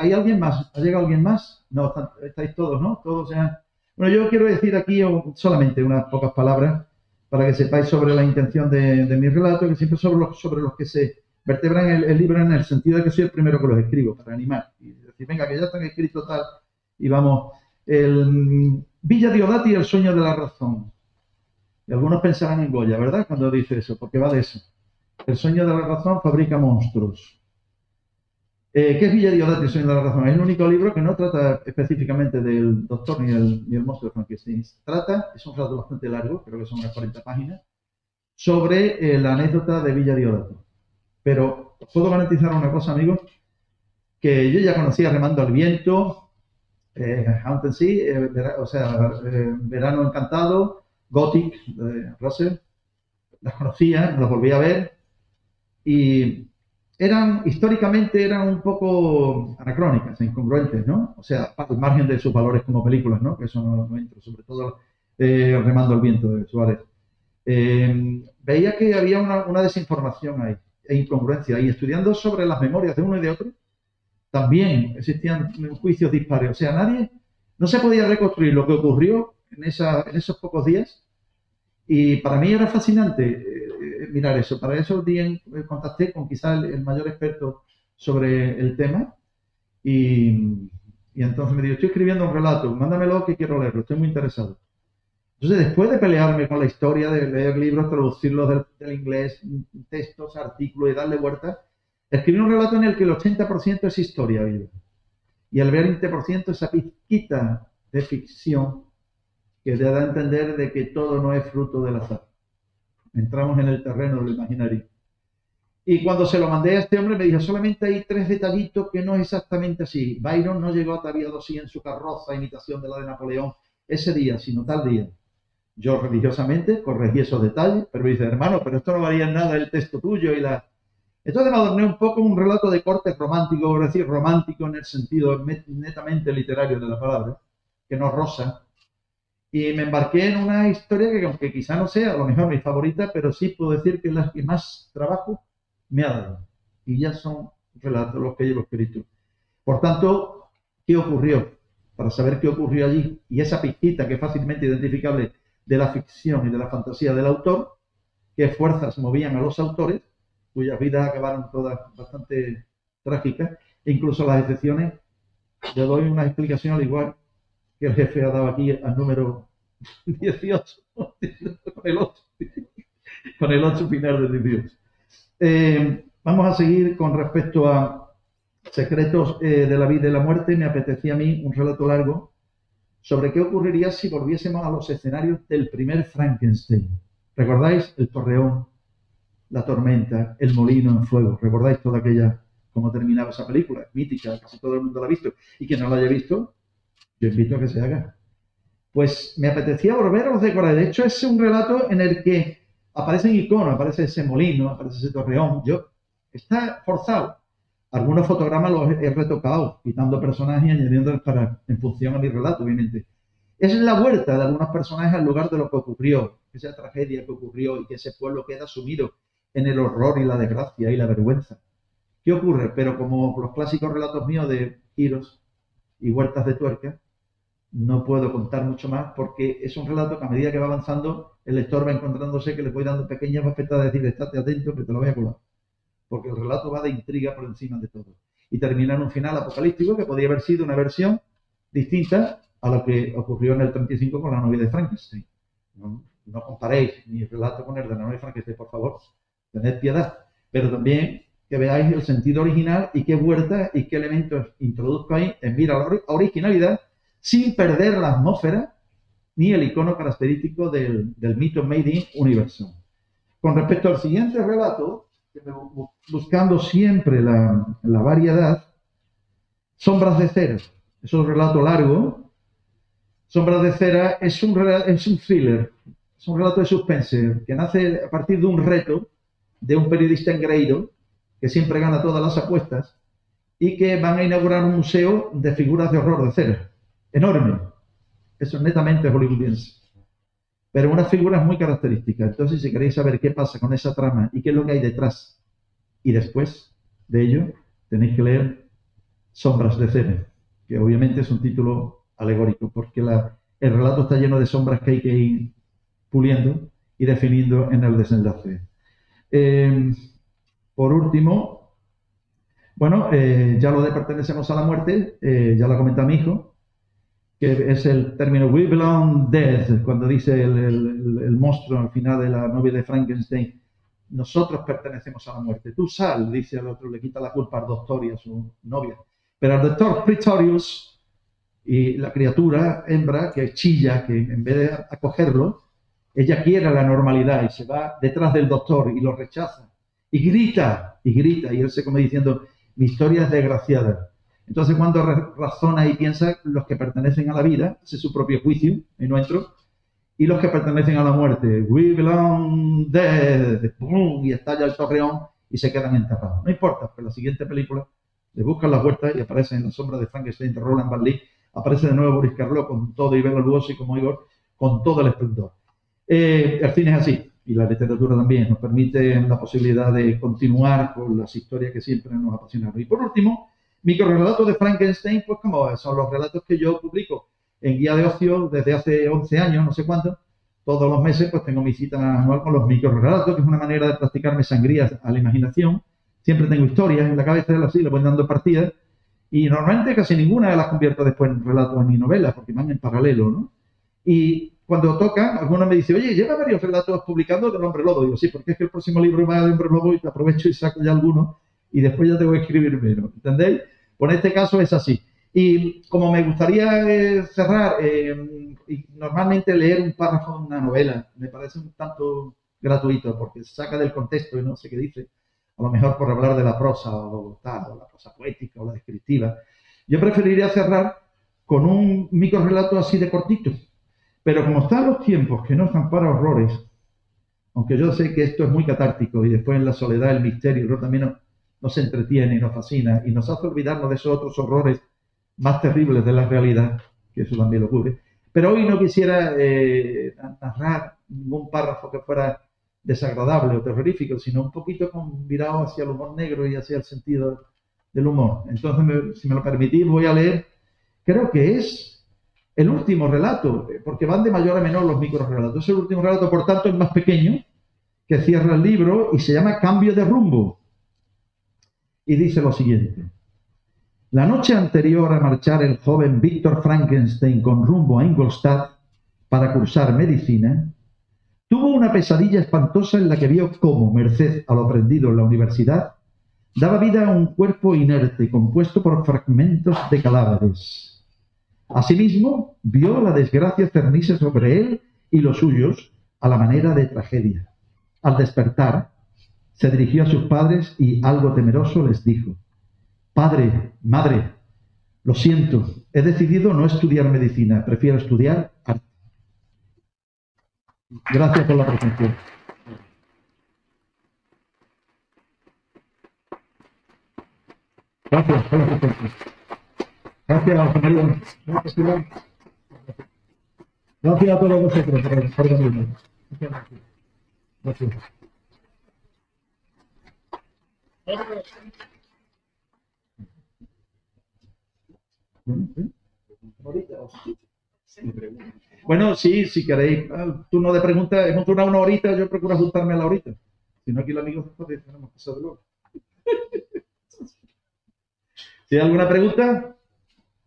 ¿Hay alguien más? ¿Ha llegado alguien más? No, estáis todos, ¿no? Todos ya. Bueno, yo quiero decir aquí solamente unas pocas palabras para que sepáis sobre la intención de mi relato, que siempre sobre los que se vertebran el libro en el sentido de que soy el primero que los escribo, para animar. Y decir, venga, que ya están escritos tal, y vamos. Villa Diodati y el sueño de la razón. Y algunos pensarán en Goya, ¿verdad? Cuando dice eso, porque va de eso. El sueño de la razón fabrica monstruos. ¿Qué es Villa Diodati y el sueño de la razón? Es el único libro que no trata específicamente del doctor ni el monstruo de Frankenstein. Trata, es un relato bastante largo, creo que son unas 40 páginas, sobre la anécdota de Villa Diodati. Pero os puedo garantizar una cosa, amigos, que yo ya conocía Remando al viento, Haunted Sea, Verano Encantado, Gothic, de Russell, las conocía, las volví a ver y históricamente eran un poco anacrónicas, incongruentes, ¿no? O sea, al margen de sus valores como películas, ¿no? Que eso no entro, sobre todo Remando al viento de Suárez. Veía que había una desinformación ahí, e incongruencia, y estudiando sobre las memorias de uno y de otro, también existían juicios dispares. O sea, no se podía reconstruir lo que ocurrió en esos pocos días. Y para mí era fascinante mirar eso. Para esos días contacté con quizá el mayor experto sobre el tema. Y entonces me dijo, estoy escribiendo un relato, mándamelo que quiero leerlo, estoy muy interesado. Entonces, después de pelearme con la historia, de leer libros, traducirlos del inglés, textos, artículos y darle vueltas, escribí un relato en el que el 80% es historia viva y el 20% esa pizquita de ficción que te da a entender de que todo no es fruto del azar. Entramos en el terreno del imaginario. Y cuando se lo mandé a este hombre me dijo, solamente hay 3 detallitos que no es exactamente así. Byron no llegó ataviado así en su carroza, imitación de la de Napoleón, ese día, sino tal día. Yo religiosamente corregí esos detalles, pero me dice, hermano, pero esto no varía en nada el texto tuyo y la... Entonces me adorné un poco un relato de corte romántico, es decir, romántico en el sentido netamente literario de la palabra, que no rosa. Y me embarqué en una historia que, aunque quizá no sea a lo mejor mi favorita, pero sí puedo decir que es la que más trabajo me ha dado. Y ya son relatos los que llevo escritos. Por tanto, ¿qué ocurrió? Para saber qué ocurrió allí, y esa pizquita que es fácilmente identificable de la ficción y de la fantasía del autor, qué fuerzas movían a los autores, cuyas vidas acabaron todas bastante trágicas, e incluso las excepciones. Le doy una explicación al igual que el jefe ha dado aquí al número 18, con el 8 final del 18. Vamos a seguir con respecto a secretos de la vida y la muerte. Me apetecía a mí un relato largo sobre qué ocurriría si volviésemos a los escenarios del primer Frankenstein. ¿Recordáis el torreón, la tormenta, el molino en fuego? ¿Recordáis toda aquella, cómo terminaba esa película? Mítica, casi todo el mundo la ha visto. Y quien no la haya visto, yo invito a que se haga. Pues me apetecía volver a los decorar. De hecho, es un relato en el que aparecen iconos, aparece ese molino, aparece ese torreón. Está forzado. Algunos fotogramas los he retocado, quitando personajes y añadiendo en función a mi relato, obviamente. Es la vuelta de algunos personajes al lugar de lo que ocurrió, esa tragedia que ocurrió y que ese pueblo queda sumido en el horror y la desgracia y la vergüenza. ¿Qué ocurre? Pero como los clásicos relatos míos de giros y vueltas de tuerca, no puedo contar mucho más porque es un relato que a medida que va avanzando, el lector va encontrándose que le voy dando pequeñas bofetadas de decir, estate atento que te lo voy a colar. Porque el relato va de intriga por encima de todo. Y termina en un final apocalíptico que podría haber sido una versión distinta a lo que ocurrió en el 35 con la novia de Frankenstein. No comparéis mi relato con el de la novia de Frankenstein, por favor. Tened piedad. Pero también que veáis el sentido original y qué vueltas y qué elementos introduzco ahí en mira la originalidad sin perder la atmósfera ni el icono característico del mito Made in Universum. Con respecto al siguiente relato, buscando siempre la variedad, Sombras de cera. Es un relato largo. Sombras de cera es un thriller, es un relato de suspense que nace a partir de un reto de un periodista engreído que siempre gana todas las apuestas y que van a inaugurar un museo de figuras de horror de cera. Enorme. Eso es netamente hollywoodiense. Pero unas figuras muy características. Entonces, si queréis saber qué pasa con esa trama y qué es lo que hay detrás y después de ello, tenéis que leer Sombras de cera, que obviamente es un título alegórico, porque el relato está lleno de sombras que hay que ir puliendo y definiendo en el desenlace. Por último, bueno, ya lo de pertenecemos a la muerte, ya lo ha comentado mi hijo, que es el término "we belong dead", cuando dice el monstruo al final de la novia de Frankenstein, nosotros pertenecemos a la muerte. Tú sal, dice al otro, le quita la culpa al doctor y a su novia. Pero al doctor Pretorius y la criatura hembra que chilla, que en vez de acogerlo, ella quiere la normalidad y se va detrás del doctor y lo rechaza. Y grita, y él se come diciendo, mi historia es desgraciada. Entonces cuando razona y piensa, los que pertenecen a la vida, ese es su propio juicio, y nuestro, y los que pertenecen a la muerte, we belong dead, ¡pum! Y estalla el torreón y se quedan enterrados. No importa, pero la siguiente película le buscan la vuelta y aparece en La sombra de Frankenstein de Roland Barthes, aparece de nuevo Boris Karloff con todo, y Bela Lugosi como Igor, con todo el esplendor. El cine es así, y la literatura también, nos permite la posibilidad de continuar con las historias que siempre nos apasionaron. Y por último, microrelatos de Frankenstein, pues como son los relatos que yo publico en Guía de Ocio desde hace 11 años, no sé cuánto. Todos los meses pues tengo mi cita anual con los microrelatos, que es una manera de practicarme sangrías a la imaginación. Siempre tengo historias en la cabeza, así, le voy dando partidas, y normalmente casi ninguna de las convierto después en relatos ni novelas, porque van en paralelo, ¿no? Y cuando tocan, algunos me dicen, oye, lleva varios relatos publicando del Hombre Lobo. Digo, sí, porque es que el próximo libro va de Hombre Lobo y te aprovecho y saco ya algunos, y después ya tengo que escribir menos, ¿entendéis? Pues en este caso es así. Y como me gustaría cerrar, y normalmente leer un párrafo de una novela, me parece un tanto gratuito, porque se saca del contexto y no sé qué dice, a lo mejor por hablar de la prosa o tal, o la prosa poética o la descriptiva. Yo preferiría cerrar con un microrelato así de cortito, pero como están los tiempos que no están para horrores, aunque yo sé que esto es muy catártico y después en la soledad, el misterio, el horror también nos entretiene y nos fascina y nos hace olvidarnos de esos otros horrores más terribles de la realidad, que eso también lo ocurre, Pero hoy no quisiera narrar ningún párrafo que fuera desagradable o terrorífico, sino un poquito virado hacia el humor negro y hacia el sentido del humor. Entonces, si me lo permitís, voy a leer, creo que es el último relato, porque van de mayor a menor los microrelatos. Es el último relato, por tanto, el más pequeño, que cierra el libro y se llama Cambio de rumbo. Y dice lo siguiente. La noche anterior a marchar el joven Víctor Frankenstein con rumbo a Ingolstadt para cursar medicina, tuvo una pesadilla espantosa en la que vio cómo, merced a lo aprendido en la universidad, daba vida a un cuerpo inerte compuesto por fragmentos de cadáveres. Asimismo, vio la desgracia cernirse sobre él y los suyos a la manera de tragedia. Al despertar, se dirigió a sus padres y, algo temeroso, les dijo: «Padre, madre, lo siento, he decidido no estudiar medicina, prefiero estudiar arte». Gracias por la presencia. Gracias por la presencia. Gracias, José María. Gracias a todos vosotros por venirme. Gracias. Bueno, sí, si queréis, turno de preguntas, hemos durado una horita, yo procuro ajustarme a la horita. Si no, aquí el amigo después tenemos que pasar de luego. Si hay alguna pregunta,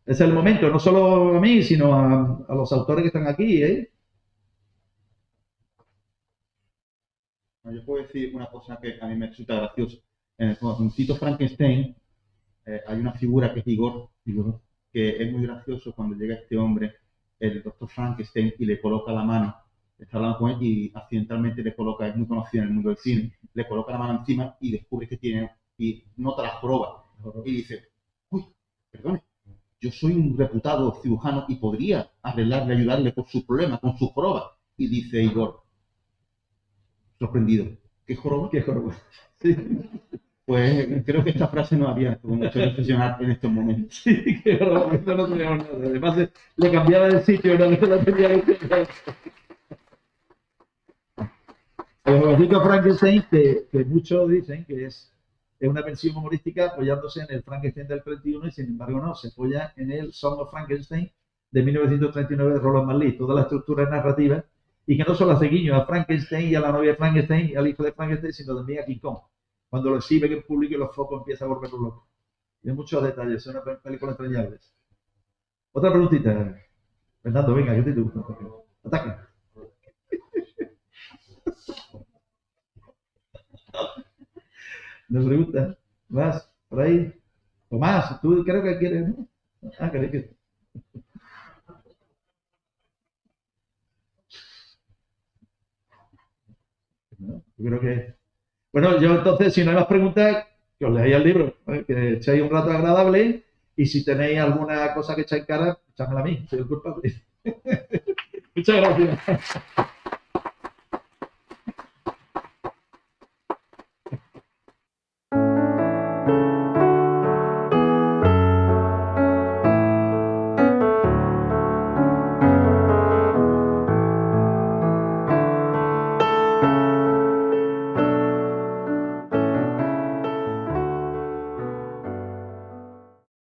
es el momento, no solo a mí, sino a los autores que están aquí, ¿eh? Yo puedo decir una cosa que a mí me resulta graciosa. En el Tito Frankenstein hay una figura que es Igor, que es muy gracioso cuando llega este hombre, el doctor Frankenstein, y le coloca la mano, está hablando con él y accidentalmente le coloca, es muy conocido en el mundo del cine, le coloca la mano encima y descubre que tiene, y nota la joroba, y dice: «Uy, perdone, yo soy un reputado cirujano y podría arreglarle, ayudarle con su problema, con su joroba». Y dice Igor, sorprendido: «¿Qué joroba? ¿Qué joroba?». Sí. Pues creo que esta frase nos había hecho reflexionar en estos momentos. Sí, qué joroba, esto no teníamos nada. Además, le cambiaba de sitio, no la tenía que cambiar. El jovencito Frankenstein, que muchos dicen que es una versión humorística apoyándose en el Frankenstein del 31, y sin embargo no, se apoya en el Song of Frankenstein de 1939 de Roland Marley, toda la estructura narrativa, y que no solo hace guiño a Frankenstein y a la novia de Frankenstein y al hijo de Frankenstein, sino también a King Kong. Cuando lo exhiben en público y los focos empiezan a volverlo loco. Hay muchos detalles, es una película entrañable. Otra preguntita. Fernando, venga, yo te gusta. Ataque. ¿Nos pregunta? ¿Más? ¿Por ahí? Tomás, tú creo que quieres, ¿no? Ah, ¿querés que...? No, yo creo que... Bueno, yo entonces, si no hay más preguntas, que os leáis el libro, ¿vale? Que echéis un rato agradable, y si tenéis alguna cosa que echáis en cara, echádmela a mí, soy el culpable. Muchas gracias.